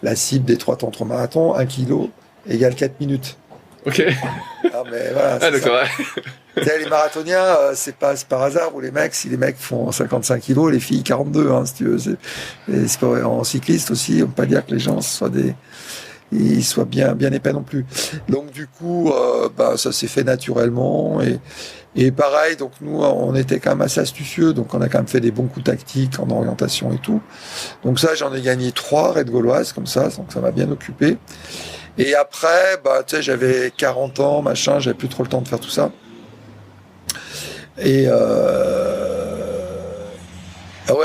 la cible des 3 temps marathon, 1 kilo égale 4 minutes. Ok. Ah, mais voilà. Ah, d'accord. Les marathoniens, c'est pas par hasard où les mecs, si les mecs font 55 kilos, les filles 42, si tu veux. C'est pas vrai. En cycliste aussi, on peut pas dire que les gens ils soient bien épais non plus. Donc du coup, ça s'est fait naturellement et pareil. Donc nous, on était quand même assez astucieux, donc on a quand même fait des bons coups tactiques en orientation et tout. Donc ça, j'en ai gagné 3 raids gauloises comme ça, donc ça m'a bien occupé. Et après, tu sais, j'avais 40 ans, machin, j'avais plus trop le temps de faire tout ça. Et je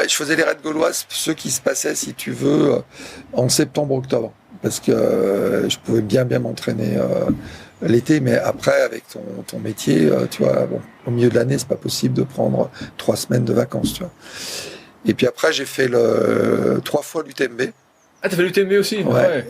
faisais les raids gauloises, ceux qui se passaient, si tu veux, en septembre-octobre, parce que je pouvais bien m'entraîner l'été, mais après, avec ton métier, tu vois, au milieu de l'année, c'est pas possible de prendre 3 semaines de vacances, tu vois. Et puis après, j'ai fait 3 fois l'UTMB. Ah, t'as fait l'UTMB aussi? Ouais.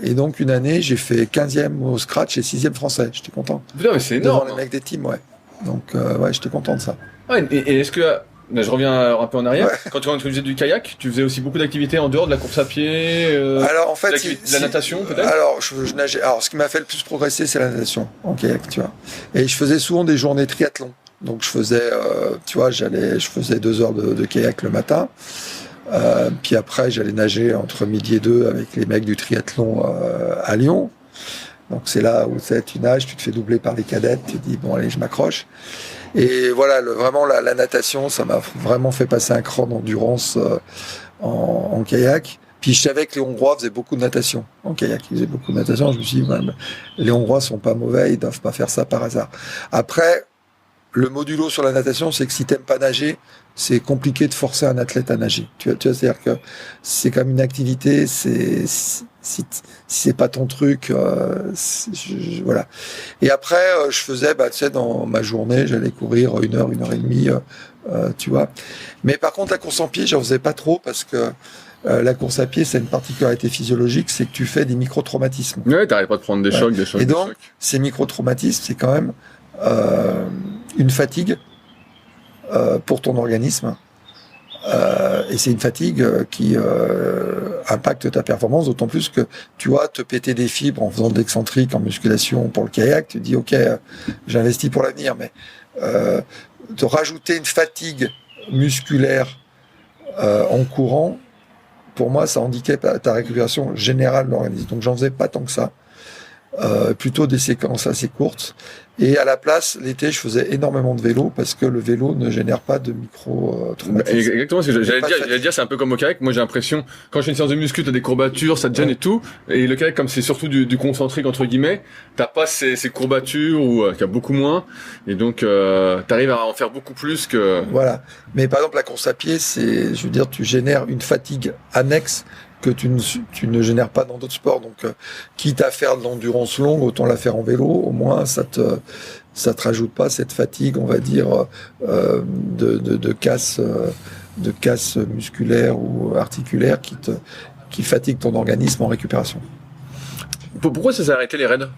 Et donc, une année, j'ai fait 15e au scratch et 6e français. J'étais content. Putain, mais c'est énorme. Devant les mecs des teams, ouais. Donc, j'étais content de ça. Ouais, et est-ce que... Là, je reviens un peu en arrière. Ouais. Quand tu faisais du kayak, tu faisais aussi beaucoup d'activités en dehors de la course à pied, alors, en fait, de la natation, peut-être? Alors, je nageais. Alors, ce qui m'a fait le plus progresser, c'est la natation en kayak, tu vois. Et je faisais souvent des journées triathlon. Donc, je faisais, je faisais 2 heures de kayak le matin. Puis après, j'allais nager entre midi et 2 avec les mecs du triathlon à Lyon. Donc c'est là où tu nages, tu te fais doubler par les cadettes, tu te dis bon allez, je m'accroche. Et voilà, vraiment la natation, ça m'a vraiment fait passer un cran d'endurance en kayak. Puis je savais que les Hongrois faisaient beaucoup de natation en kayak. Ils faisaient beaucoup de natation. Je me suis dit, les Hongrois sont pas mauvais, ils doivent pas faire ça par hasard. Après, le modulo sur la natation, c'est que si t'aimes pas nager, c'est compliqué de forcer un athlète à nager. Tu vois, c'est-à-dire que c'est comme une activité, si c'est pas ton truc, voilà. Et après, je faisais, tu sais, dans ma journée, j'allais courir 1 heure, 1 heure et demie, tu vois. Mais par contre, la course en pied, j'en faisais pas trop parce que la course à pied, c'est une particularité physiologique, c'est que tu fais des micro-traumatismes. Ouais, t'arrêtes pas de prendre des chocs. Et donc, ces micro-traumatismes, c'est quand même une fatigue pour ton organisme. Et c'est une fatigue qui impacte ta performance, d'autant plus que tu vois, te péter des fibres en faisant de l'excentrique, en musculation pour le kayak, tu te dis ok, j'investis pour l'avenir, mais te rajouter une fatigue musculaire en courant, pour moi, ça handicape ta récupération générale de l'organisme. Donc j'en faisais pas tant que ça. Plutôt des séquences assez courtes. Et à la place, l'été, je faisais énormément de vélo parce que le vélo ne génère pas de micro-traumatisme. Exactement, ce que j'allais dire, c'est un peu comme au kayak. Moi, j'ai l'impression, quand je fais une séance de muscu, t'as des courbatures, ça te gêne et tout. Et le kayak, comme c'est surtout du concentrique, entre guillemets, t'as pas ces courbatures ou qu'il y a beaucoup moins. Et donc, t'arrives à en faire beaucoup plus que... Voilà. Mais par exemple, la course à pied, je veux dire, tu génères une fatigue annexe que tu ne génères pas dans d'autres sports. Donc, quitte à faire de l'endurance longue, autant la faire en vélo. Au moins, ça te rajoute pas cette fatigue, on va dire, de casse musculaire ou articulaire qui fatigue ton organisme en récupération. Pourquoi ça s'est arrêté les raids?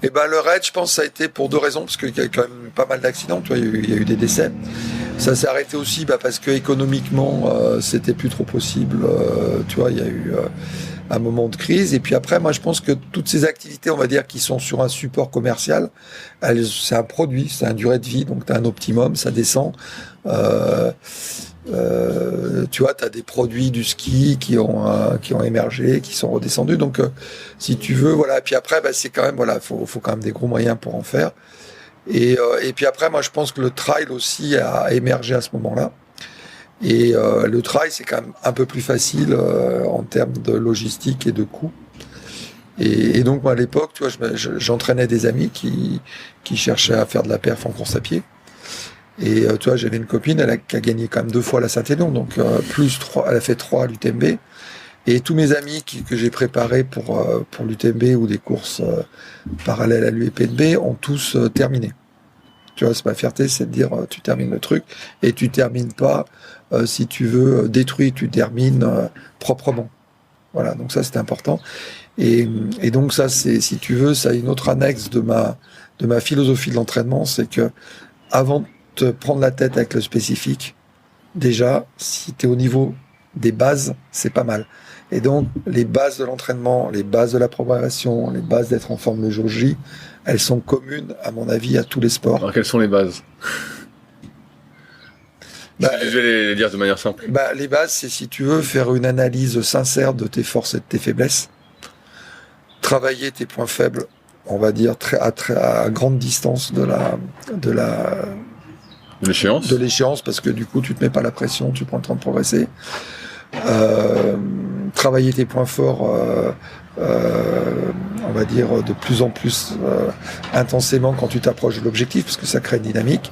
Eh ben, le raid, je pense, ça a été pour 2 raisons, parce qu'il y a quand même pas mal d'accidents, tu vois, il y a eu des décès. Ça s'est arrêté aussi parce que économiquement, c'était plus trop possible. Tu vois, il y a eu un moment de crise. Et puis après, moi, je pense que toutes ces activités, on va dire, qui sont sur un support commercial, c'est un produit, c'est un durée de vie, donc tu as un optimum, ça descend. Tu vois, tu as des produits du ski qui ont émergé, qui sont redescendus. Donc, si tu veux, voilà. Et puis après, c'est quand même, voilà, faut quand même des gros moyens pour en faire. Et puis après, moi, je pense que le trail aussi a émergé à ce moment-là. Et le trail, c'est quand même un peu plus facile en termes de logistique et de coûts. Et donc, moi, à l'époque, tu vois, j'entraînais des amis qui cherchaient à faire de la perf en course à pied. Et tu vois, j'avais une copine, qui a gagné quand même 2 fois la Saint-Élion, donc plus 3, elle a fait 3 à l'UTMB. Et tous mes amis que j'ai préparés pour l'UTMB ou des courses parallèles à l'UPNB ont tous terminé. Tu vois, c'est ma fierté, c'est de dire tu termines le truc et tu termines pas, si tu veux, détruit, tu termines proprement. Voilà, donc ça c'est important. Et donc ça, c'est, si tu veux, ça a une autre annexe de ma philosophie de l'entraînement, c'est que avant de te prendre la tête avec le spécifique, déjà, si tu es au niveau des bases, c'est pas mal. Et donc, les bases de l'entraînement, les bases de la programmation, les bases d'être en forme le jour J, elles sont communes, à mon avis, à tous les sports. Alors, quelles sont les bases? Je vais les dire de manière simple. Les bases, c'est si tu veux faire une analyse sincère de tes forces et de tes faiblesses, travailler tes points faibles, on va dire à grande distance de l'échéance, parce que du coup, tu te mets pas la pression, tu prends le temps de progresser. Travailler tes points forts, on va dire de plus en plus intensément quand tu t'approches de l'objectif, parce que ça crée une dynamique.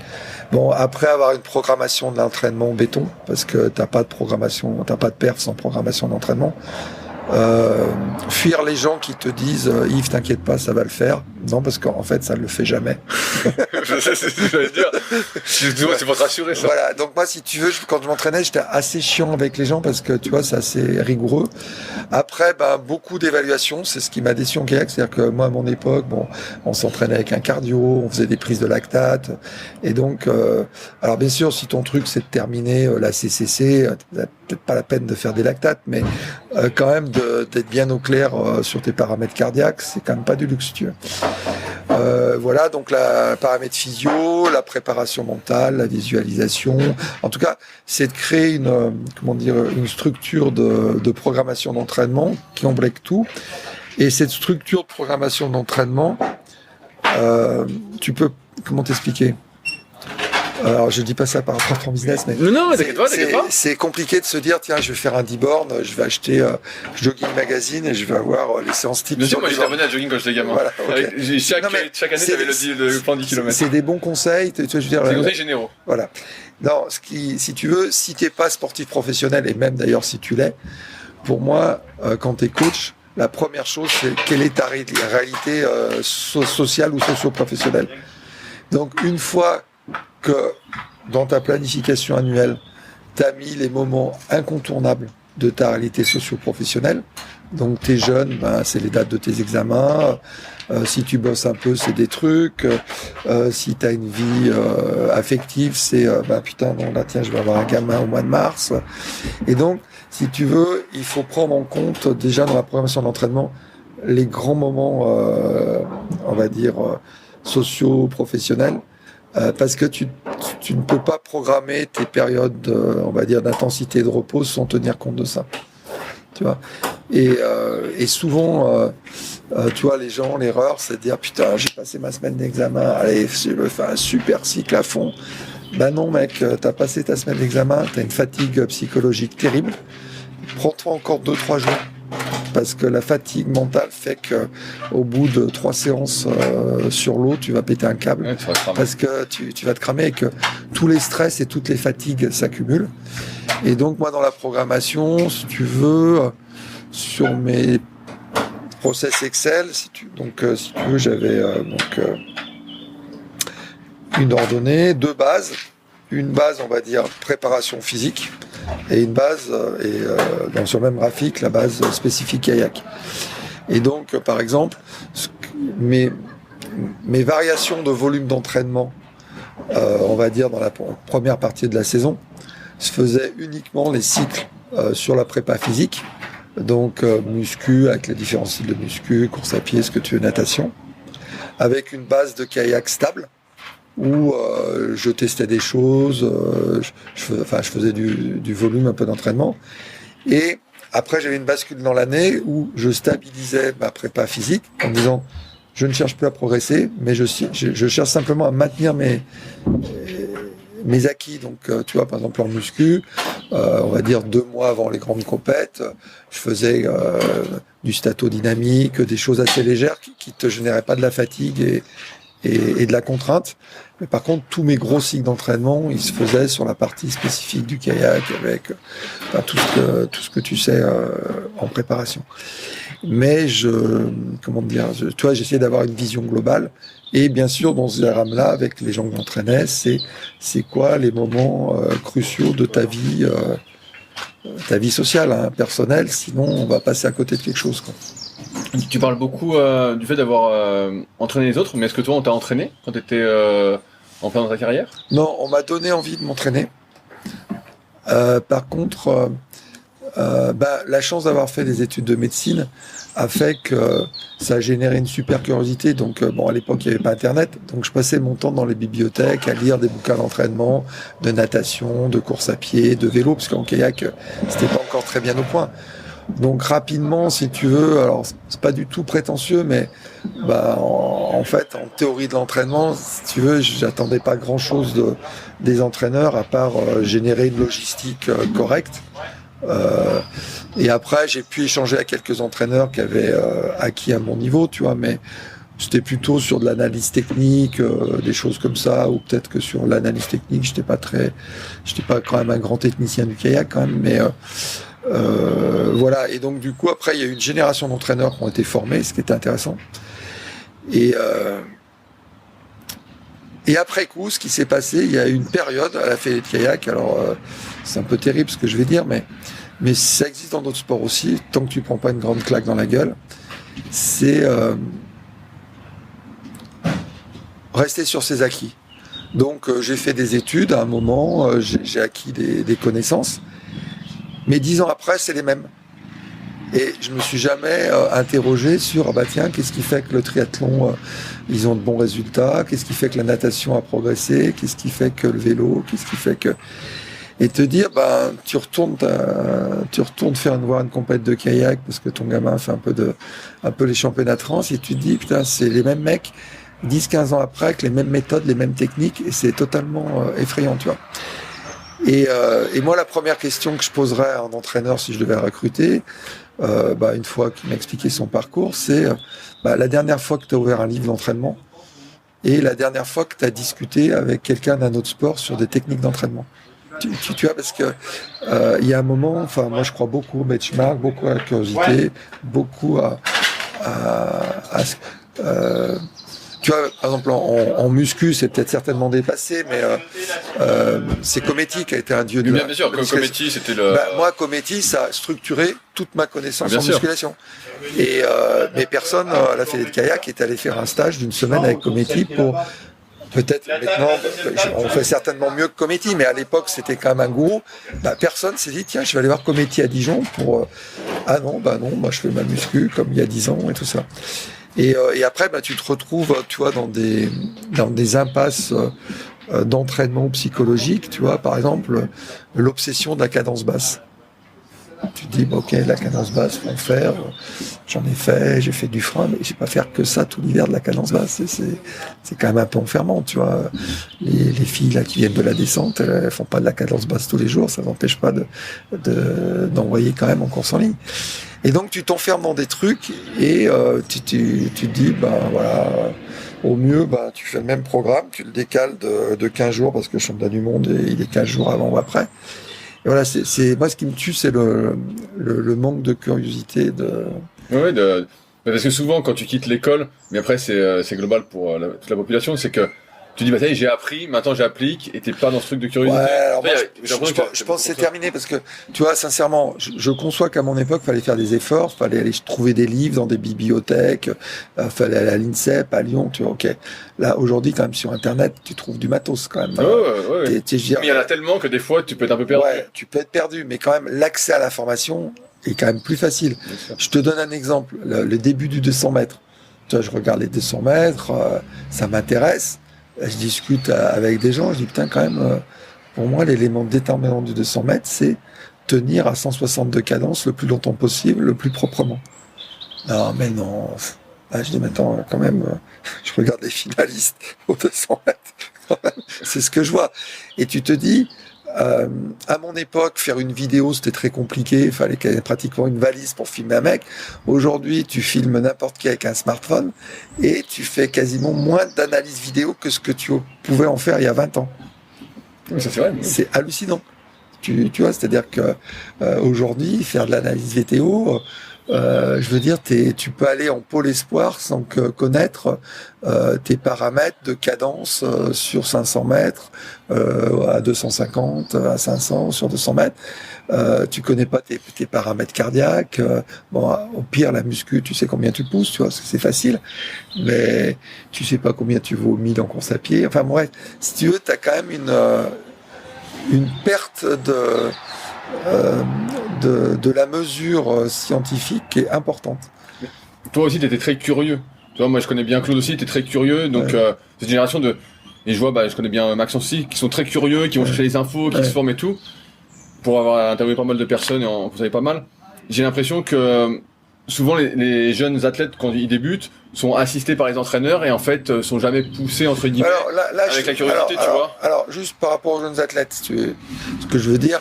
Bon, après avoir une programmation de l'entraînement béton, parce que t'as pas de perf sans programmation d'entraînement. Fuir les gens qui te disent Yves, t'inquiète pas, ça va le faire. Non, parce qu'en fait, ça ne le fait jamais. Je sais ce que j'allais dire. C'est pour te rassurer, ça. Voilà. Donc moi, si tu veux, quand je m'entraînais, j'étais assez chiant avec les gens parce que tu vois, c'est assez rigoureux. Après, beaucoup d'évaluations, c'est ce qui m'a déçu en kayak. C'est-à-dire que moi, à mon époque, on s'entraînait avec un cardio, on faisait des prises de lactate. Et donc, alors bien sûr, si ton truc c'est de terminer la CCC, peut-être pas la peine de faire des lactates, mais quand même d'être bien au clair sur tes paramètres cardiaques, c'est quand même pas du luxe, tu veux. Voilà, donc la paramètre physio, la préparation mentale, la visualisation. En tout cas, c'est de créer une structure de programmation d'entraînement qui emblèque tout. Et cette structure de programmation d'entraînement, tu peux, comment t'expliquer ? Alors, je dis pas ça par rapport à ton business, mais non, t'inquiète pas. C'est compliqué de se dire, tiens, je vais faire un 10 bornes, je vais acheter Jogging Magazine et je vais avoir les séances types. Bien sûr, moi j'étais abonné à Jogging quand j'étais gamin. Voilà, okay. Chaque année, t'avais le plan 10 km. C'est des bons conseils, tu vois, je veux dire. C'est des conseils généraux. Voilà. Non, si tu veux, si t'es pas sportif professionnel, et même d'ailleurs si tu l'es, pour moi, quand t'es coach, la première chose, c'est quelle est ta réalité sociale ou socio-professionnelle. Donc, une fois que dans ta planification annuelle, tu as mis les moments incontournables de ta réalité socio-professionnelle. Donc, t'es jeune, c'est les dates de tes examens. Si tu bosses un peu, c'est des trucs. Si tu as une vie affective, c'est putain, non, là, tiens, je vais avoir un gamin au mois de mars. Et donc, si tu veux, il faut prendre en compte déjà dans la programmation d'entraînement les grands moments, on va dire, socio-professionnels. Parce que tu ne peux pas programmer tes périodes, on va dire, d'intensité et de repos sans tenir compte de ça. Tu vois. Et souvent, tu vois, les gens, l'erreur, c'est de dire, putain, j'ai passé ma semaine d'examen, allez, je me fais un super cycle à fond. Non, mec, t'as passé ta semaine d'examen, t'as une fatigue psychologique terrible. Prends-toi encore 2-3 jours. Parce que la fatigue mentale fait que au bout de 3 séances sur l'eau, tu vas péter un câble. Ouais, parce que tu vas te cramer et que tous les stress et toutes les fatigues s'accumulent. Et donc, moi, dans la programmation, si tu veux, sur mes process Excel, si tu veux, j'avais une ordonnée, 2 bases. Une base, on va dire, préparation physique, et une base, sur le même graphique, la base spécifique kayak. Et donc, par exemple, mes variations de volume d'entraînement, on va dire, dans la première partie de la saison, se faisaient uniquement les cycles sur la prépa physique, donc muscu, avec les différents styles de muscu, course à pied, ce que tu veux, natation, avec une base de kayak stable, où je testais des choses, je faisais du volume, un peu d'entraînement. Et après, j'avais une bascule dans l'année où je stabilisais ma prépa physique en me disant, je ne cherche plus à progresser, mais je cherche simplement à maintenir mes acquis. Donc, tu vois, par exemple, en muscu, on va dire 2 mois avant les grandes compètes, je faisais du statodynamique, des choses assez légères qui te généraient pas de la fatigue et de la contrainte. Mais par contre, tous mes gros cycles d'entraînement, ils se faisaient sur la partie spécifique du kayak avec tout ce que tu sais en préparation. Mais tu vois, j'essayais d'avoir une vision globale. Et bien sûr, dans ce diagramme-là, avec les gens que j'entraînais, c'est quoi les moments cruciaux de ta vie sociale, personnelle. Sinon, on va passer à côté de quelque chose, quoi. Tu parles beaucoup du fait d'avoir entraîné les autres, mais est-ce que toi on t'a entraîné quand tu étais en plein dans ta carrière ? Non, on m'a donné envie de m'entraîner. Par contre, La chance d'avoir fait des études de médecine a fait que ça a généré une super curiosité. Donc, à l'époque, il n'y avait pas Internet. Donc, je passais mon temps dans les bibliothèques à lire des bouquins d'entraînement, de natation, de course à pied, de vélo, parce qu'en kayak, c'était pas encore très bien au point. Donc, rapidement, si tu veux, alors, c'est pas du tout prétentieux, mais, en fait, en théorie de l'entraînement, si tu veux, j'attendais pas grand chose des entraîneurs, à part générer une logistique correcte. Et après, j'ai pu échanger avec quelques entraîneurs qui avaient acquis à mon niveau, tu vois, mais c'était plutôt sur de l'analyse technique, des choses comme ça, ou peut-être que sur l'analyse technique, j'étais pas quand même un grand technicien du kayak quand même, mais voilà. Et donc du coup, après, il y a eu une génération d'entraîneurs qui ont été formés, ce qui était intéressant. Et après coup, ce qui s'est passé, il y a eu une période à la Fédé de kayak. Alors, c'est un peu terrible ce que je vais dire, mais ça existe dans d'autres sports aussi. Tant que tu prends pas une grande claque dans la gueule, c'est rester sur ses acquis. Donc, j'ai fait des études à un moment, j'ai acquis des connaissances, mais 10 ans après, c'est les mêmes. Et je me suis jamais interrogé sur tiens, qu'est-ce qui fait que le triathlon ils ont de bons résultats, qu'est-ce qui fait que la natation a progressé, qu'est-ce qui fait que le vélo, qu'est-ce qui fait que, et te dire tu retournes voir une compète de kayak parce que ton gamin fait un peu les championnats de France, et tu te dis putain, c'est les mêmes mecs 10-15 ans après avec les mêmes méthodes, les mêmes techniques, et c'est totalement effrayant, tu vois. Et moi, la première question que je poserais à un entraîneur si je devais recruter, une fois qu'il m'a expliqué son parcours, c'est la dernière fois que tu as ouvert un livre d'entraînement et la dernière fois que tu as discuté avec quelqu'un d'un autre sport sur des techniques d'entraînement. Tu vois, parce que il y a un moment, moi je crois beaucoup au benchmark, beaucoup à la curiosité, beaucoup tu vois, par exemple, en muscu, c'est peut-être certainement dépassé, mais c'est Cometti qui a été un dieu de bien sûr, Cometti, c'était le... moi, Cometti, ça a structuré toute ma connaissance en musculation. Et mais personne à la Fédé de kayak est allé faire un stage d'une semaine avec Cometti pour... Peut-être maintenant, on fait certainement mieux que Cometti, mais à l'époque, c'était quand même un gourou. Personne s'est dit, tiens, je vais aller voir Cometti à Dijon pour... non, moi je fais ma muscu comme il y a 10 ans et tout ça. Et après, tu te retrouves, tu vois, dans des impasses d'entraînement psychologique, tu vois, par exemple, l'obsession de la cadence basse. Tu te dis, ok, la cadence basse, faut en faire. J'en ai fait, j'ai fait du frein, mais je vais pas faire que ça tout l'hiver de la cadence basse. C'est quand même un peu enfermant, tu vois. Les filles là qui viennent de la descente, elles font pas de la cadence basse tous les jours, ça n'empêche pas d'envoyer quand même en course en ligne. Et donc tu t'enfermes dans des trucs et tu te dis, au mieux, tu fais le même programme, tu le décales de 15 jours parce que le championnat du monde, il est 15 jours avant ou après. Et voilà, c'est moi ce qui me tue, c'est le manque de curiosité parce que souvent quand tu quittes l'école, mais après c'est global pour toute la population, c'est que tu dis ça y est, j'ai appris, maintenant j'applique, et t'es pas dans ce truc de curiosité. Ouais, alors moi, je pense que c'est terminé parce que tu vois, sincèrement, je conçois qu'à mon époque, fallait faire des efforts, fallait aller trouver des livres dans des bibliothèques, fallait aller à l'INSEP, à Lyon, tu vois, ok. Là, aujourd'hui, quand même, sur Internet, tu trouves du matos, quand même. Ouais. Mais il y en a tellement que des fois, tu peux être un peu perdu. Ouais, tu peux être perdu, mais quand même, l'accès à l'information est quand même plus facile. Je te donne un exemple, le début du 200 mètres. Tu vois, je regarde les 200 mètres, ça m'intéresse. Je discute avec des gens, je dis putain, quand même, pour moi, l'élément déterminant du 200 mètres, c'est tenir à 162 cadences le plus longtemps possible, le plus proprement. Non, mais non. Je dis, mais attends, quand même, je regarde les finalistes aux 200 mètres. C'est ce que je vois. Et tu te dis, à mon époque, faire une vidéo, c'était très compliqué. Il fallait qu'il y ait pratiquement une valise pour filmer un mec. Aujourd'hui, tu filmes n'importe qui avec un smartphone et tu fais quasiment moins d'analyse vidéo que ce que tu pouvais en faire il y a 20 ans. C'est hallucinant. Tu vois, c'est-à-dire que aujourd'hui, faire de l'analyse vidéo, je veux dire, tu peux aller en pôle espoir sans connaître tes paramètres de cadence sur 500 mètres, à 250, à 500, sur 200 mètres. Tu connais pas tes paramètres cardiaques. Au pire, la muscu, tu sais combien tu pousses, tu vois, c'est facile. Mais tu sais pas combien tu vaux au 1000 en course à pied. Enfin, bref, si tu veux, t'as quand même une perte de la mesure scientifique qui est importante. Toi aussi, tu étais très curieux. Tu vois, moi, je connais bien Claude aussi, tu es très curieux. Donc, cette génération de... Et je vois, je connais bien Maxence aussi, qui sont très curieux, qui vont chercher les infos, qui se forment et tout. Pour avoir interviewé pas mal de personnes, et vous savez pas mal. J'ai l'impression que souvent, les jeunes athlètes, quand ils débutent, sont assistés par les entraîneurs et en fait, sont jamais poussés, entre guillemets, avec la curiosité, tu vois. Alors, juste par rapport aux jeunes athlètes, ce que je veux dire,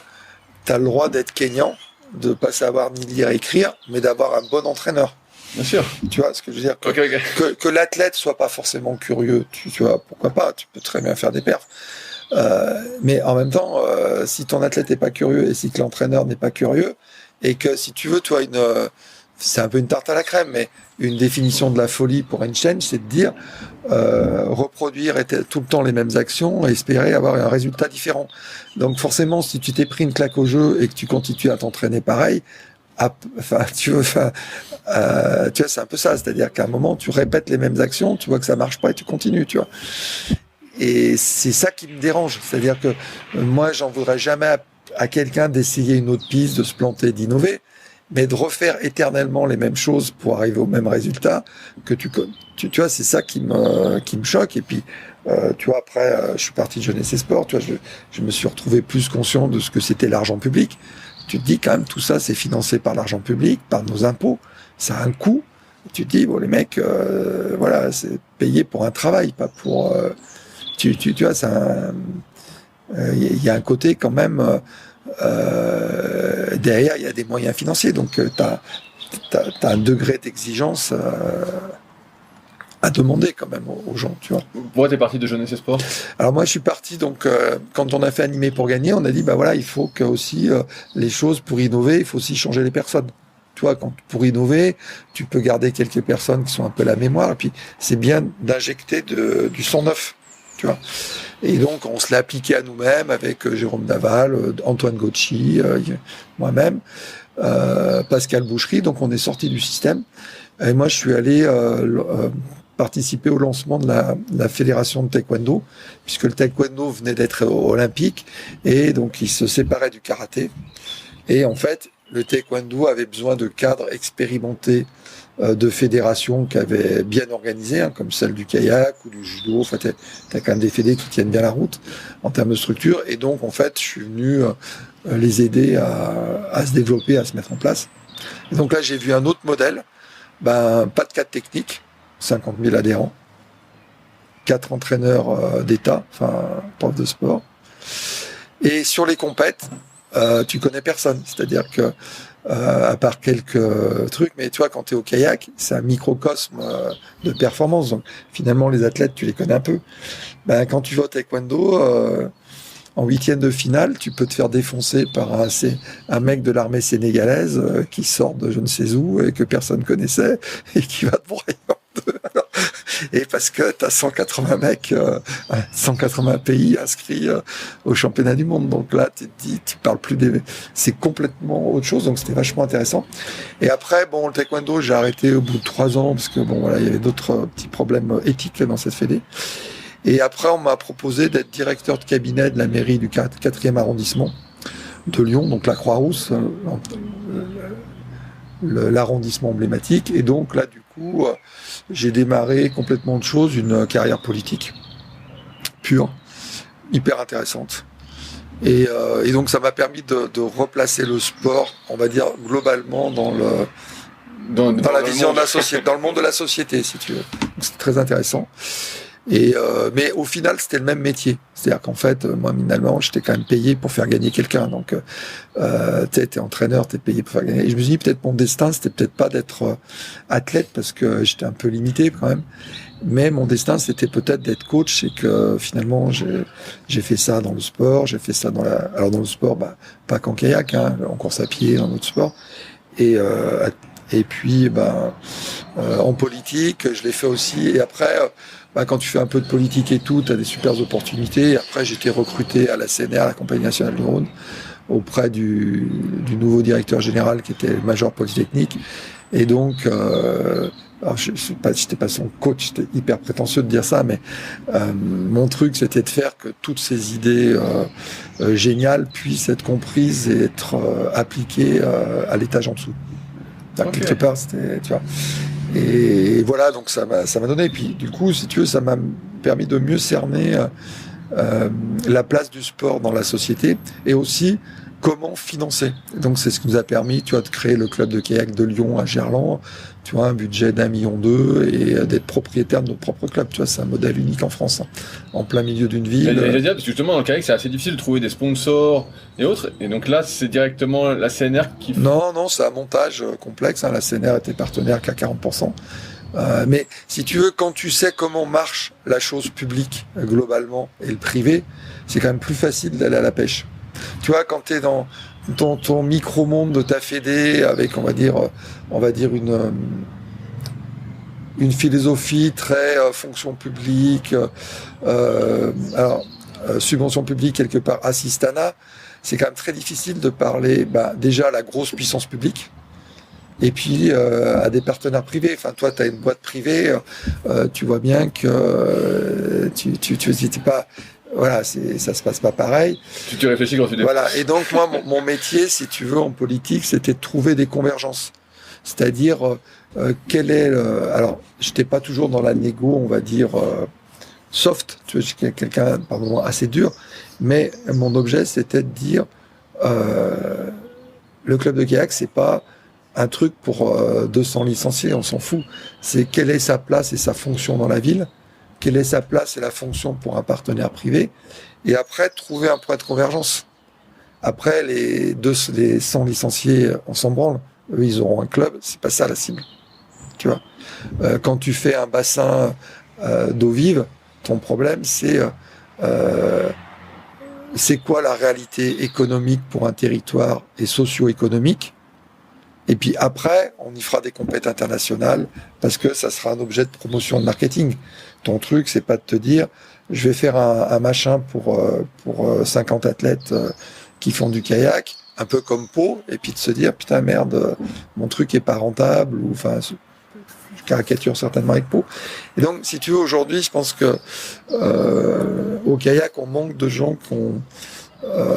tu as le droit d'être kényan, de pas savoir ni lire, écrire, mais d'avoir un bon entraîneur. Bien sûr. Tu vois ce que je veux dire? Que l'athlète soit pas forcément curieux, tu vois, pourquoi pas, tu peux très bien faire des perfs. Mais en même temps, si ton athlète n'est pas curieux et si que l'entraîneur n'est pas curieux, et que si tu veux, toi, c'est un peu une tarte à la crème, mais une définition de la folie pour Einstein, c'est de dire reproduire tout le temps les mêmes actions et espérer avoir un résultat différent. Donc forcément, si tu t'es pris une claque au jeu et que tu continues à t'entraîner pareil, tu vois, c'est un peu ça, c'est-à-dire qu'à un moment, tu répètes les mêmes actions, tu vois que ça marche pas et tu continues, tu vois. Et c'est ça qui me dérange, c'est-à-dire que moi, j'en voudrais jamais à quelqu'un d'essayer une autre piste, de se planter, d'innover, mais de refaire éternellement les mêmes choses pour arriver au même résultat que tu vois, c'est ça qui me choque. Et puis, tu vois, après, je suis parti de Jeunesse et Sport, tu vois, je me suis retrouvé plus conscient de ce que c'était l'argent public. Tu te dis quand même, tout ça, c'est financé par l'argent public, par nos impôts, ça a un coût. Et tu te dis, bon, les mecs, voilà, c'est payé pour un travail, pas pour... tu vois, il y a un côté quand même... derrière, il y a des moyens financiers, donc t'as un degré d'exigence à demander quand même aux gens, tu vois. Pourquoi t'es parti de Jeunesse et Sport? Alors moi, je suis parti, donc quand on a fait Animer pour gagner, on a dit, bah voilà, il faut que aussi les choses, pour innover, il faut aussi changer les personnes. Tu vois, pour innover, tu peux garder quelques personnes qui sont un peu la mémoire, et puis c'est bien d'injecter du sang neuf, tu vois. Et donc, on se l'a appliqué à nous-mêmes avec Jérôme Daval, Antoine Gauchy, moi-même, Pascal Boucherie. Donc, on est sorti du système. Et moi, je suis allé participer au lancement de la fédération de taekwondo, puisque le taekwondo venait d'être olympique, et donc il se séparait du karaté. Et en fait, le taekwondo avait besoin de cadres expérimentés de fédérations qui avaient bien organisé, hein, comme celle du kayak ou du judo. Enfin, t'as quand même des fédés qui tiennent bien la route en termes de structure. Et donc, en fait, je suis venu les aider à se développer, à se mettre en place. Et donc là, j'ai vu un autre modèle. Pas de cadre technique, 50 000 adhérents, 4 entraîneurs d'État, enfin, profs de sport. Et sur les compètes, tu connais personne. C'est-à-dire que à part quelques trucs, mais tu vois, quand tu es au kayak, c'est un microcosme de performance. Donc, finalement, les athlètes, tu les connais un peu. Quand tu vas au taekwondo, en 8e de finale, tu peux te faire défoncer par un mec de l'armée sénégalaise qui sort de je ne sais où et que personne connaissait et qui va te broyer en deux. Et parce que tu as 180 mecs, 180 pays inscrits au championnat du monde. Donc là, tu te dis, tu parles plus c'est complètement autre chose. Donc c'était vachement intéressant. Et après, bon, le taekwondo, j'ai arrêté au bout de 3 ans parce que bon, voilà, il y avait d'autres petits problèmes éthiques dans cette fédé. Et après, on m'a proposé d'être directeur de cabinet de la mairie du 4e arrondissement de Lyon, donc la Croix-Rousse, l'arrondissement emblématique. Et donc là, du coup, j'ai démarré complètement autre chose, une carrière politique pure, hyper intéressante. Et donc, ça m'a permis de replacer le sport, on va dire, globalement dans la vision de la société, dans le monde de la société, si tu veux. C'est très intéressant. Mais au final, c'était le même métier. C'est-à-dire qu'en fait, moi, finalement, j'étais quand même payé pour faire gagner quelqu'un. Donc, t'es entraîneur, t'es payé pour faire gagner. Et je me suis dit, peut-être mon destin, c'était peut-être pas d'être athlète parce que j'étais un peu limité quand même. Mais mon destin, c'était peut-être d'être coach. Et que finalement, j'ai fait ça dans le sport. J'ai fait ça alors dans le sport, pas qu'en kayak, hein, en course à pied, dans d'autres sports. Et puis, en politique, je l'ai fait aussi. Et après, quand tu fais un peu de politique et tout, tu as des super opportunités. Et après, j'ai été recruté à la CNR, la Compagnie nationale du Rhône, auprès du nouveau directeur général qui était le Major Polytechnique. Et donc, alors j'étais pas son coach, c'était hyper prétentieux de dire ça, mais mon truc c'était de faire que toutes ces idées géniales puissent être comprises et être appliquées à l'étage en dessous. Okay. Quelque part, c'était, tu vois. Et voilà, donc ça m'a donné. Et puis du coup, si tu veux, ça m'a permis de mieux cerner la place du sport dans la société et aussi comment financer. Donc c'est ce qui nous a permis, tu vois, de créer le club de kayak de Lyon à Gerland, tu vois, un budget d'1,2 million et d'être propriétaire de notre propre club. Tu vois, c'est un modèle unique en France, hein, en plein milieu d'une ville. J'allais dire, parce que justement, dans le kayak, c'est assez difficile de trouver des sponsors et autres. Et donc là, c'est directement la CNR qui... Non, c'est un montage complexe. Hein. La CNR était partenaire qu'à 40%. Mais si tu veux, quand tu sais comment marche la chose publique globalement et le privé, c'est quand même plus facile d'aller à la pêche. Tu vois, quand tu es dans ton micro-monde de ta fédé avec, on va dire une philosophie très fonction publique, subvention publique quelque part, assistanat, c'est quand même très difficile de parler déjà à la grosse puissance publique et puis à des partenaires privés. Enfin, toi, tu as une boîte privée, tu vois bien que tu n'hésites pas. Voilà, ça se passe pas pareil. Tu réfléchis quand tu dis. Voilà. Et donc, moi, mon métier, si tu veux, en politique, c'était de trouver des convergences. C'est-à-dire, quel est alors, j'étais pas toujours dans la négo, on va dire, soft. Tu vois, j'étais quelqu'un, pardon, assez dur. Mais mon objet, c'était de dire, le club de kayak, c'est pas un truc pour 200 licenciés, on s'en fout. C'est quelle est sa place et sa fonction dans la ville. Quelle est sa place et la fonction pour un partenaire privé, et après trouver un point de convergence. Après les 100 licenciés, on s'en branle. Eux, ils auront un club, c'est pas ça la cible. Tu vois. Quand tu fais un bassin d'eau vive, ton problème c'est quoi la réalité économique pour un territoire et socio-économique. Et puis après, on y fera des compétitions internationales parce que ça sera un objet de promotion de marketing. Ton truc, c'est pas de te dire, je vais faire un machin pour 50 athlètes qui font du kayak, un peu comme Pau, et puis de se dire, putain merde, mon truc est pas rentable, ou enfin, je caricature certainement avec Pau. Et donc, si tu veux, aujourd'hui, je pense que au kayak, on manque de gens qui ont,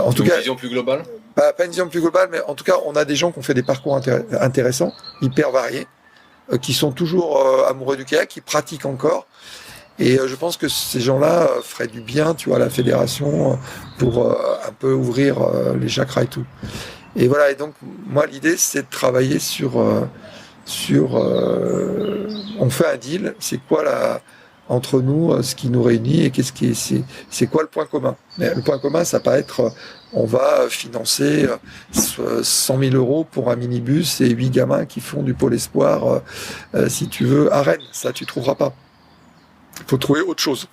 en tout cas, une vision plus globale. Pas une vision plus globale, mais en tout cas, on a des gens qui ont fait des parcours intéressants, hyper variés, qui sont toujours amoureux du kayak, qui pratiquent encore. Et je pense que ces gens-là feraient du bien, tu vois, à la fédération pour un peu ouvrir les chakras et tout. Et voilà. Et donc, moi, l'idée, c'est de travailler sur on fait un deal. C'est quoi entre nous, ce qui nous réunit et c'est quoi le point commun. Mais le point commun, ça peut être, on va financer 100 000 € pour un minibus et 8 gamins qui font du pôle espoir, si tu veux, à Rennes. Ça, tu trouveras pas. Il faut trouver autre chose.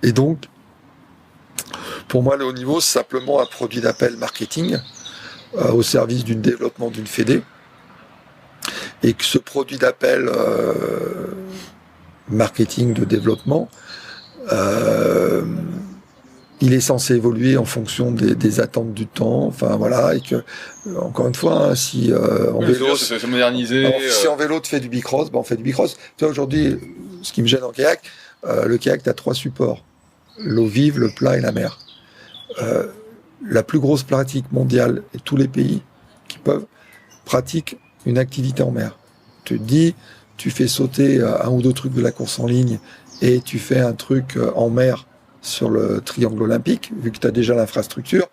Et donc, pour moi, le haut niveau, c'est simplement un produit d'appel marketing au service du développement d'une fédé. Et que ce produit d'appel marketing de développement, il est censé évoluer en fonction des attentes du temps. Enfin voilà, et que encore une fois, hein, si en vélo, c'est modernisé. Si en vélo tu fais du bicross, on fait du bicross. Tu vois, aujourd'hui, ce qui me gêne en kayak, le kayak, tu as 3 supports: l'eau vive, le plat et la mer. La plus grosse pratique mondiale, et tous les pays qui peuvent pratiquent une activité en mer. Tu te dis, tu fais sauter un ou deux trucs de la course en ligne et tu fais un truc en mer sur le triangle olympique, vu que tu as déjà l'infrastructure,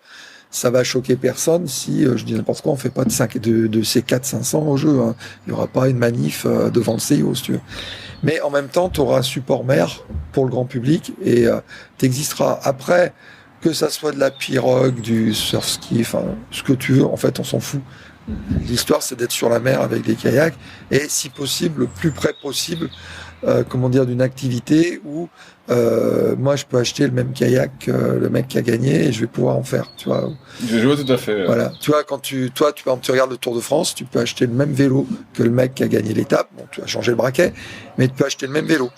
ça va choquer personne si, je dis n'importe quoi, on fait pas de C4 500 au jeu. Hein. Il n'y aura pas une manif devant le CIO, si tu veux. Mais en même temps, tu auras un support mer pour le grand public et tu existeras. Après, que ça soit de la pirogue, du surf-ski, enfin, ce que tu veux, en fait, on s'en fout. L'histoire, c'est d'être sur la mer avec des kayaks et, si possible, le plus près possible, d'une activité où moi, je peux acheter le même kayak que le mec qui a gagné et je vais pouvoir en faire, tu vois. Je vois tout à fait. Voilà. Tu vois, quand tu regardes le Tour de France, tu peux acheter le même vélo que le mec qui a gagné l'étape. Bon, tu vas changer le braquet, mais tu peux acheter le même vélo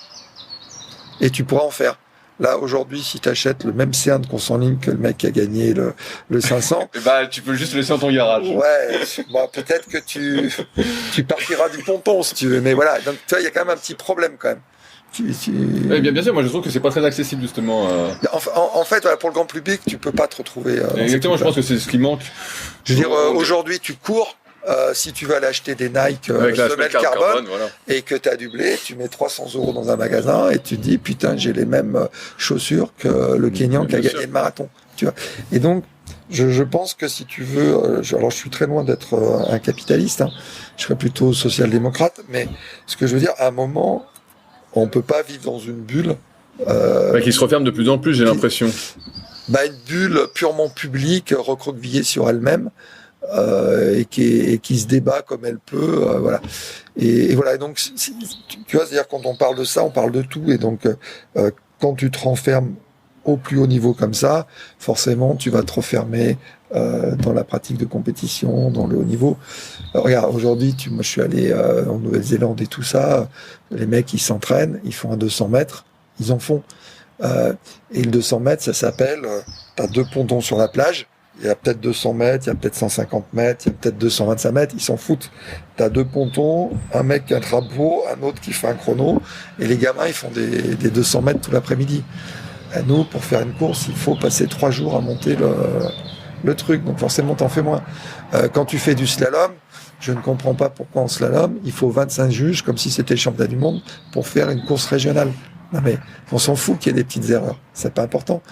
et tu pourras en faire. Là, aujourd'hui, si tu achètes le même C1 de course en ligne que le mec qui a gagné le 500... tu peux juste le laisser dans ton garage. Ouais, bon, peut-être que tu partiras du ponton, si tu veux. Mais voilà, donc tu vois, il y a quand même un petit problème, quand même. Ouais, bien sûr, moi je trouve que c'est pas très accessible, justement. En fait, voilà, pour le grand public, tu peux pas te retrouver... Exactement, je pense que c'est ce qui manque. Je veux dire, aujourd'hui, tu cours... si tu veux aller acheter des Nike semelles carbone voilà. Et que tu as du blé, tu mets 300 € dans un magasin et tu te dis putain j'ai les mêmes chaussures que le Kenyan qui a gagné le marathon. Tu vois. Et donc je pense que si tu veux, alors je suis très loin d'être un capitaliste, hein, je serais plutôt social-démocrate, mais ce que je veux dire, à un moment, on peut pas vivre dans une bulle qui se referme de plus en plus, j'ai l'impression. Une bulle purement publique, recroquevillée sur elle-même. Et qui se débat comme elle peut, voilà. Et voilà. Et donc, tu vois, c'est-à-dire quand on parle de ça, on parle de tout. Et donc, quand tu te renfermes au plus haut niveau comme ça, forcément, tu vas te refermer dans la pratique de compétition, dans le haut niveau. Regarde, aujourd'hui, moi, je suis allé en Nouvelle-Zélande et tout ça. Les mecs, ils s'entraînent, ils font un 200 mètres, ils en font. Et le 200 mètres, ça s'appelle, t'as 2 pontons sur la plage. Il y a peut-être 200 mètres, il y a peut-être 150 mètres, il y a peut-être 225 mètres, ils s'en foutent. T'as 2 pontons, un mec qui a un drapeau, un autre qui fait un chrono, et les gamins, ils font des 200 mètres tout l'après-midi. Et nous, pour faire une course, il faut passer 3 jours à monter le truc, donc forcément, t'en fais moins. Quand tu fais du slalom, je ne comprends pas pourquoi en slalom, il faut 25 juges, comme si c'était le championnat du monde, pour faire une course régionale. Non mais on s'en fout qu'il y ait des petites erreurs, c'est pas important.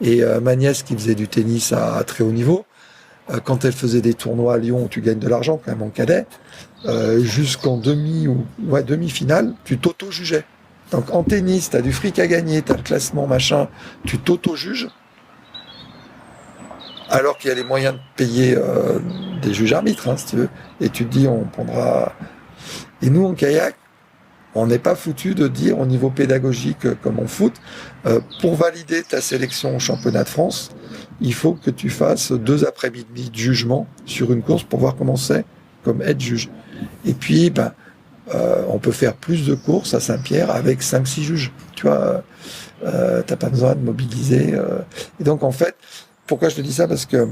Et ma nièce qui faisait du tennis à très haut niveau, quand elle faisait des tournois à Lyon où tu gagnes de l'argent quand même en cadet, jusqu'en demi-finale, tu t'auto-jugeais. Donc en tennis, t'as du fric à gagner, t'as le classement machin, tu t'auto-juges, alors qu'il y a les moyens de payer des juges arbitres, hein, si tu veux. Et tu te dis on prendra. Et nous en kayak, on n'est pas foutu de dire au niveau pédagogique comme en foot, pour valider ta sélection au championnat de France, il faut que tu fasses 2 après-midi de jugement sur une course pour voir comment c'est comme être juge. Et puis, on peut faire plus de courses à Saint-Pierre avec 5-6 juges. Tu vois, t'as pas besoin de mobiliser. Et donc, en fait, pourquoi je te dis ça? Parce que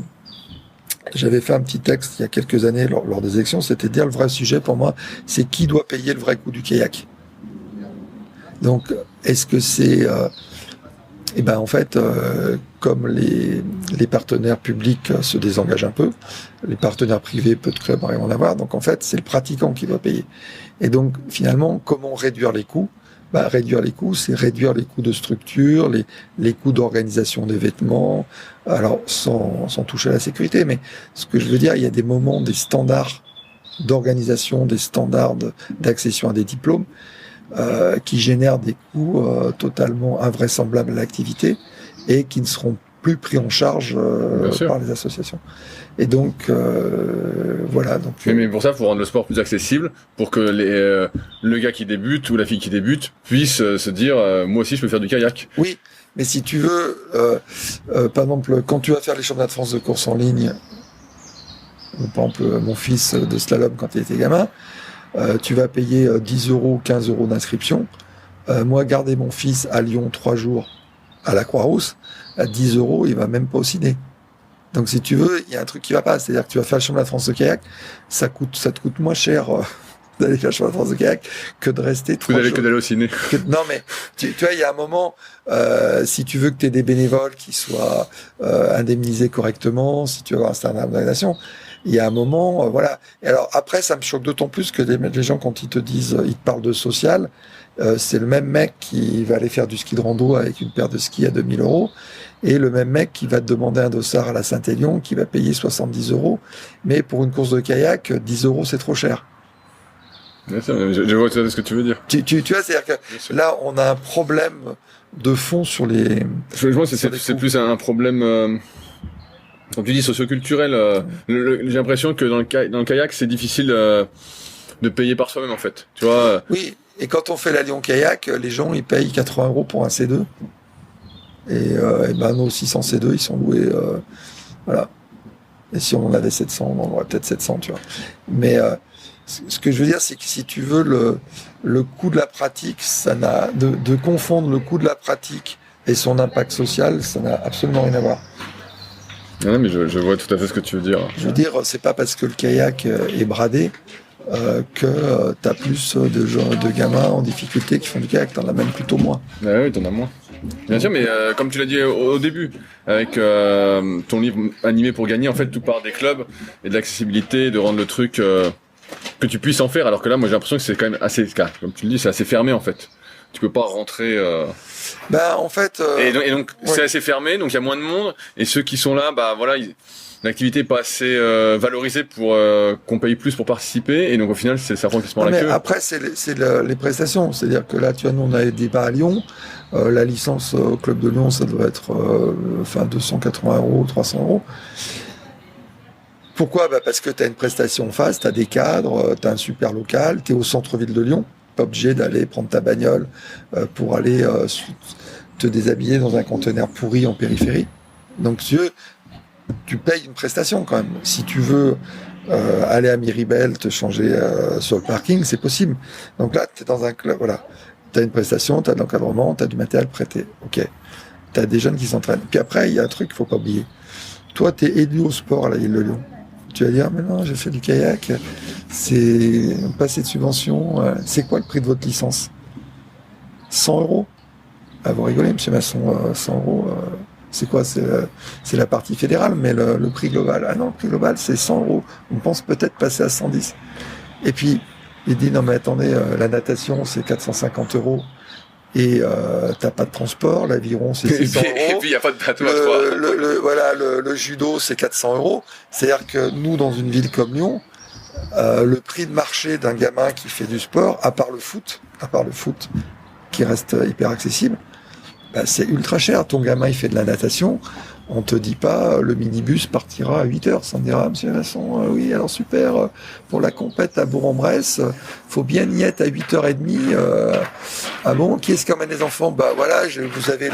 j'avais fait un petit texte il y a quelques années lors des élections, c'était de dire le vrai sujet pour moi, c'est qui doit payer le vrai coût du kayak. Donc, est-ce que c'est... en fait, comme les partenaires publics se désengagent un peu, les partenaires privés, peu de clubs arrivent à en avoir, donc en fait, c'est le pratiquant qui doit payer. Et donc, finalement, comment réduire les coûts? Réduire les coûts, c'est réduire les coûts de structure, les coûts d'organisation des vêtements, alors sans toucher à la sécurité, mais ce que je veux dire, il y a des moments, des standards d'organisation, des standards d'accession à des diplômes qui génèrent des coûts totalement invraisemblables à l'activité et qui ne seront plus pris en charge par les associations. Et donc, voilà. Donc, mais pour ça, il faut rendre le sport plus accessible pour que le gars qui débute ou la fille qui débute puisse se dire moi aussi, je peux faire du kayak. Oui, mais si tu veux, par exemple, quand tu vas faire les championnats de France de course en ligne, par exemple, mon fils de slalom quand il était gamin, tu vas payer 10 €, 15 € d'inscription. Moi, garder mon fils à Lyon 3 jours à la Croix-Rousse, à 10 €, il va même pas au ciné. Donc, si tu veux, il y a un truc qui va pas. C'est-à-dire que tu vas faire le championnat de France de kayak, ça te coûte moins cher d'aller faire le championnat de France de kayak que de rester 3 jours. Que d'aller au ciné. Non, mais tu vois, il y a un moment, si tu veux que tu aies des bénévoles qui soient indemnisés correctement, si tu veux avoir un standard d'organisation, il y a un moment, voilà. Et alors après, ça me choque d'autant plus que les gens, quand ils te disent, ils te parlent de social, c'est le même mec qui va aller faire du ski de rando avec une paire de skis à 2000 € et le même mec qui va te demander un dossard à la Saint-Élion qui va payer 70 €, mais pour une course de kayak, 10 € c'est trop cher. Je vois ce que tu veux dire. Tu vois, c'est-à-dire que là, on a un problème de fond sur les... Je pense que c'est plus un problème... Comme tu dis, socioculturel. J'ai l'impression que dans le kayak, c'est difficile de payer par soi-même, en fait. Tu vois. Oui, et quand on fait la Lyon Kayak, les gens, ils payent 80 € pour un C2. Et nos 600 C2, ils sont loués... voilà. Et si on en avait 700, on en aurait peut-être 700, tu vois. Mais ce que je veux dire, c'est que si tu veux, le coût de la pratique, ça n'a... De confondre le coût de la pratique et son impact social, ça n'a absolument rien à voir. Non, mais je vois tout à fait ce que tu veux dire. Je veux dire, c'est pas parce que le kayak est bradé que t'as plus de gamins en difficulté qui font du kayak, t'en as même plutôt moins. Ah oui, t'en as moins. Bien sûr, mais comme tu l'as dit au début, avec ton livre Animé pour gagner, en fait, tout part des clubs et de l'accessibilité, de rendre le truc que tu puisses en faire, alors que là, moi, j'ai l'impression que c'est quand même assez, comme tu le dis, c'est assez fermé, en fait. Tu peux pas rentrer... En fait... Et donc c'est assez fermé, donc il y a moins de monde, et ceux qui sont là, l'activité n'est pas assez valorisée pour qu'on paye plus pour participer, et donc au final, ça prend qui se prend la queue. Après, c'est les prestations, c'est-à-dire que là, nous, on a des débats à Lyon, la licence au Club de Lyon, ça doit être 280 €, 300 €. Pourquoi ? Parce que tu as une prestation en face, tu as des cadres, tu as un super local, tu es au centre-ville de Lyon, pas obligé d'aller prendre ta bagnole pour aller te déshabiller dans un conteneur pourri en périphérie. Donc tu payes une prestation quand même. Si tu veux aller à Miribel, te changer sur le parking, c'est possible. Donc là, tu es dans un club, voilà. Tu as une prestation, tu as de l'encadrement, tu as du matériel prêté. Ok. Tu as des jeunes qui s'entraînent. Puis après, il y a un truc qu'il ne faut pas oublier. Toi, tu es élu au sport à la Île de Lyon. Tu vas dire, mais non, j'ai fait du kayak, c'est pas assez de subventions. C'est quoi le prix de votre licence ? 100 €. Ah, vous rigolez, monsieur Masson, 100 €, c'est quoi ? C'est la partie fédérale, mais le prix global. Ah non, le prix global, c'est 100 €. On pense peut-être passer à 110. Et puis, il dit, non mais attendez, la natation, c'est 450 €. Et t'as pas de transport, l'aviron c'est 600 €. Et puis il n'y a pas de bateau à toi. Le judo c'est 400 €. C'est-à-dire que nous, dans une ville comme Lyon, le prix de marché d'un gamin qui fait du sport, à part le foot, qui reste hyper accessible, c'est ultra cher. Ton gamin il fait de la natation, on te dit pas le minibus partira à 8h, sans dire ah monsieur Masson, oui alors super, pour la compète à Bourg-en-Bresse, faut bien y être à 8h30. Ah bon, qui est-ce qui emmène les enfants ? Voilà, vous avez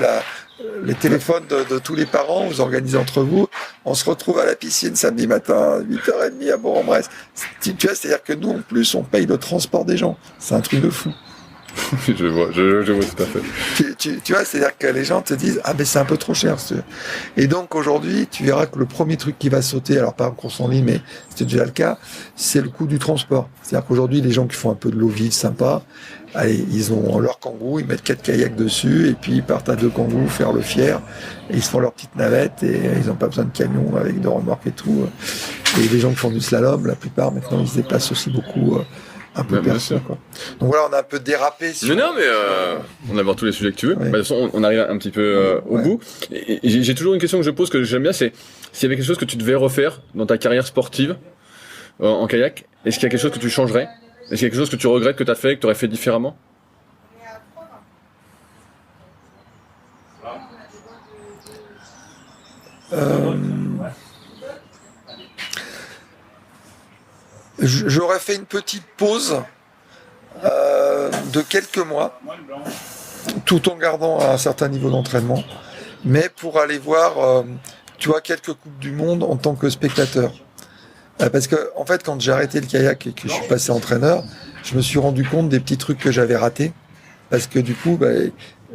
les téléphones de tous les parents, vous organisez entre vous, on se retrouve à la piscine samedi matin, 8h30 à Bourg-en-Bresse. Tu vois, c'est-à-dire que nous en plus on paye le transport des gens, c'est un truc de fou. je vois tout à fait. Tu vois, c'est-à-dire que les gens te disent ah ben c'est un peu trop cher. Et donc aujourd'hui, tu verras que le premier truc qui va sauter, alors pas en son lit, mais c'était déjà le cas, c'est le coût du transport. C'est-à-dire qu'aujourd'hui, les gens qui font un peu de l'eau vive sympa, allez, ils ont leur kangou, ils mettent 4 kayaks dessus, et puis ils partent à 2 kangous faire le fier, et ils se font leur petite navette, et ils n'ont pas besoin de camion avec de remorques et tout. Et les gens qui font du slalom, la plupart maintenant, ils se déplacent aussi beaucoup. Un peu perso, quoi. Donc voilà, on a un peu dérapé sur... Non, mais on aborde tous les sujets que tu veux. Ouais. De toute façon, on arrive un petit peu au bout. Et j'ai toujours une question que je pose, que j'aime bien, c'est s'il y avait quelque chose que tu devais refaire dans ta carrière sportive en kayak, est-ce qu'il y a quelque chose que tu changerais ? Est-ce qu'il y a quelque chose que tu regrettes que tu as fait, que tu aurais fait différemment ? J'aurais fait une petite pause de quelques mois, tout en gardant un certain niveau d'entraînement, mais pour aller voir, quelques coupes du monde en tant que spectateur. Parce que, en fait, quand j'ai arrêté le kayak et que je suis passé entraîneur, je me suis rendu compte des petits trucs que j'avais ratés, parce que du coup,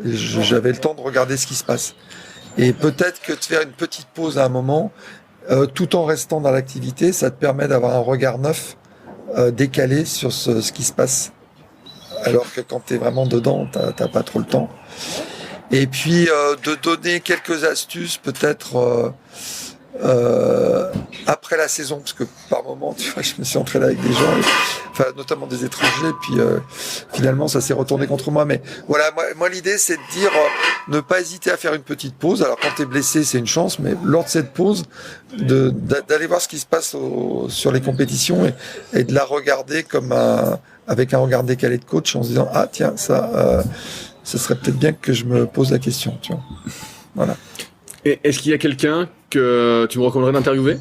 j'avais le temps de regarder ce qui se passe. Et peut-être que de faire une petite pause à un moment, tout en restant dans l'activité, ça te permet d'avoir un regard neuf, décalé sur ce qui se passe. Alors que quand tu es vraiment dedans, t'as pas trop le temps. Et puis de donner quelques astuces, peut-être après la saison, parce que par moment, je me suis entraîné avec des gens, notamment des étrangers, puis finalement ça s'est retourné contre moi. Mais voilà, moi l'idée c'est de dire ne pas hésiter à faire une petite pause. Alors quand t'es blessé, c'est une chance, mais lors de cette pause, d'aller voir ce qui se passe sur les compétitions et de la regarder comme avec un regard décalé de coach, en se disant ah tiens ça serait peut-être bien que je me pose la question, tu vois. Voilà. Et est-ce qu'il y a quelqu'un que tu me recommanderais d'interviewer ?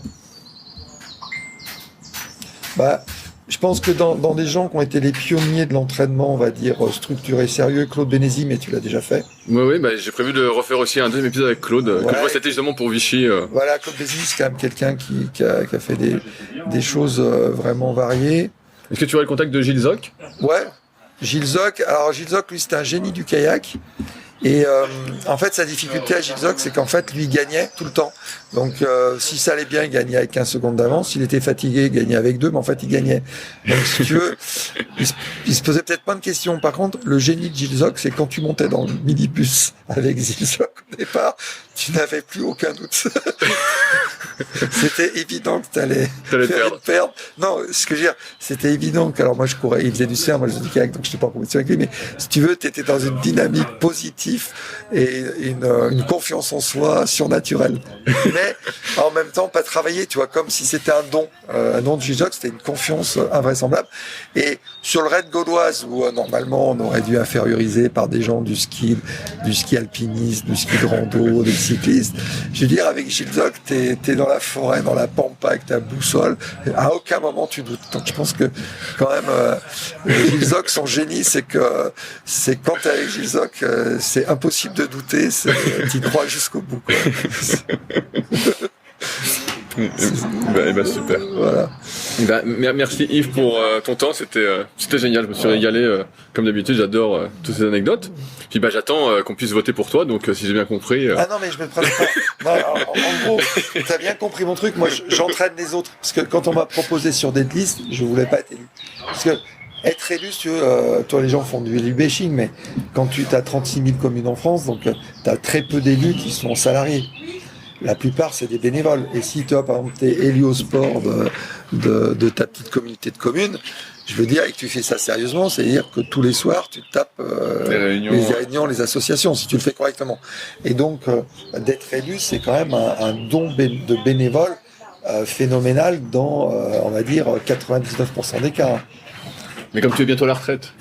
Je pense que dans des gens qui ont été les pionniers de l'entraînement, on va dire, structuré, sérieux, Claude Bénézy, mais tu l'as déjà fait. Oui, j'ai prévu de refaire aussi un deuxième épisode avec Claude, que je vois c'était justement pour Vichy. Voilà, Claude Bénézy, c'est quand même quelqu'un qui a fait des choses vraiment variées. Est-ce que tu aurais le contact de Gilles Zoc ? Ouais, Gilles Zoc. Alors Gilles Zoc, lui, c'était un génie du kayak. Et en fait, sa difficulté à Gilles Zoc, c'est qu'en fait, lui, il gagnait tout le temps. Donc, si ça allait bien, il gagnait avec 15 secondes d'avance. S'il était fatigué, il gagnait avec 2, mais en fait, il gagnait. Donc, si tu veux, il se posait peut-être pas de questions. Par contre, le génie de Gilles Zoc, c'est quand tu montais dans le minibus avec Gilles Zoc au départ, tu n'avais plus aucun doute. C'était évident que t'allais perdre. Non, ce que je veux dire, c'était évident que, alors moi je courais, il faisait du cerf, moi je faisais du kayak, donc je n'étais pas en compétition avec lui, mais si tu veux, t'étais dans une dynamique positive et une confiance en soi surnaturelle. Mais en même temps, pas travailler, tu vois, comme si c'était un don de Gilles Zoc, c'était une confiance invraisemblable. Et sur le raid gauloise, où normalement on aurait dû inférioriser par des gens du ski alpiniste, du ski de rando, des cyclistes, je veux dire, avec Gilles Zoc, t'es dans la forêt, dans la pampa avec ta boussole, à aucun moment tu doutes. Donc je pense que quand même Gilles Zoc, son génie, c'est quand t'es avec Gilles Zoc, c'est impossible de douter, t'y crois jusqu'au bout, quoi. Super. Voilà. Merci Yves pour ton temps, c'était génial, je me suis régalé comme d'habitude, j'adore toutes ces anecdotes. Puis j'attends qu'on puisse voter pour toi, donc si j'ai bien compris. Ah non, mais je me prends pas. Non, en gros, t'as bien compris mon truc. Moi, j'entraîne les autres, parce que quand on m'a proposé sur Deadlist, je voulais pas être élu. Parce que être élu, si tu veux, toi les gens font du bashing, mais quand tu as 36 000 communes en France, donc t'as très peu d'élus qui sont salariés. La plupart, c'est des bénévoles. Et si toi, par exemple, t'es élu au sport de ta petite communauté de communes, je veux dire, et que tu fais ça sérieusement, c'est-à-dire que tous les soirs, tu tapes les réunions, les associations, si tu le fais correctement. Et donc, d'être élu, c'est quand même un don de bénévole phénoménal dans, on va dire, 99% des cas. Mais comme tu es bientôt à la retraite.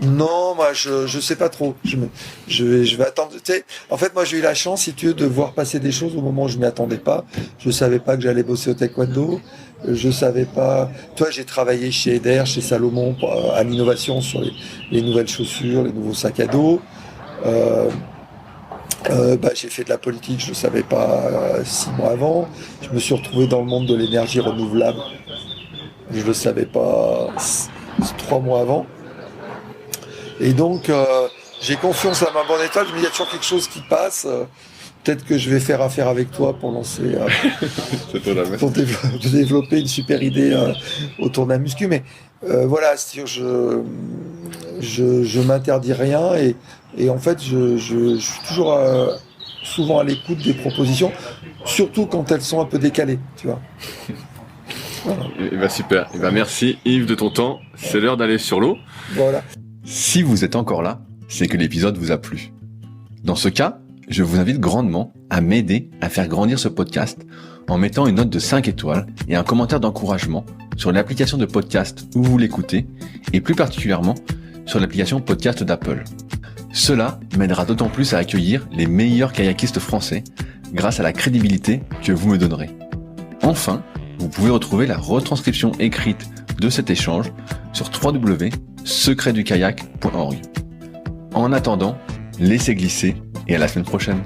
Non, moi je sais pas trop. Je vais attendre. Tu sais, en fait, moi j'ai eu la chance, si tu veux, de voir passer des choses au moment où je m'y attendais pas. Je savais pas que j'allais bosser au taekwondo. Je savais pas. Toi, j'ai travaillé chez Eder, chez Salomon, à l'innovation sur les nouvelles chaussures, les nouveaux sacs à dos. J'ai fait de la politique, je le savais pas 6 mois avant. Je me suis retrouvé dans le monde de l'énergie renouvelable. Je le savais pas 3 mois avant. Et donc, j'ai confiance à ma bonne étoile. Je me dis, il y a toujours quelque chose qui passe. Peut-être que je vais faire affaire avec toi pour lancer, pour développer une super idée autour de la muscu. Mais voilà, je m'interdis rien. Et en fait, je suis toujours souvent à l'écoute des propositions, surtout quand elles sont un peu décalées, tu vois. Voilà. Super. Merci Yves de ton temps. C'est l'heure d'aller sur l'eau. Voilà. Si vous êtes encore là, c'est que l'épisode vous a plu. Dans ce cas, je vous invite grandement à m'aider à faire grandir ce podcast en mettant une note de 5 étoiles et un commentaire d'encouragement sur l'application de podcast où vous l'écoutez et plus particulièrement sur l'application podcast d'Apple. Cela m'aidera d'autant plus à accueillir les meilleurs kayakistes français grâce à la crédibilité que vous me donnerez. Enfin, vous pouvez retrouver la retranscription écrite de cet échange sur www.secretdukayak.org. En attendant, laissez glisser et à la semaine prochaine.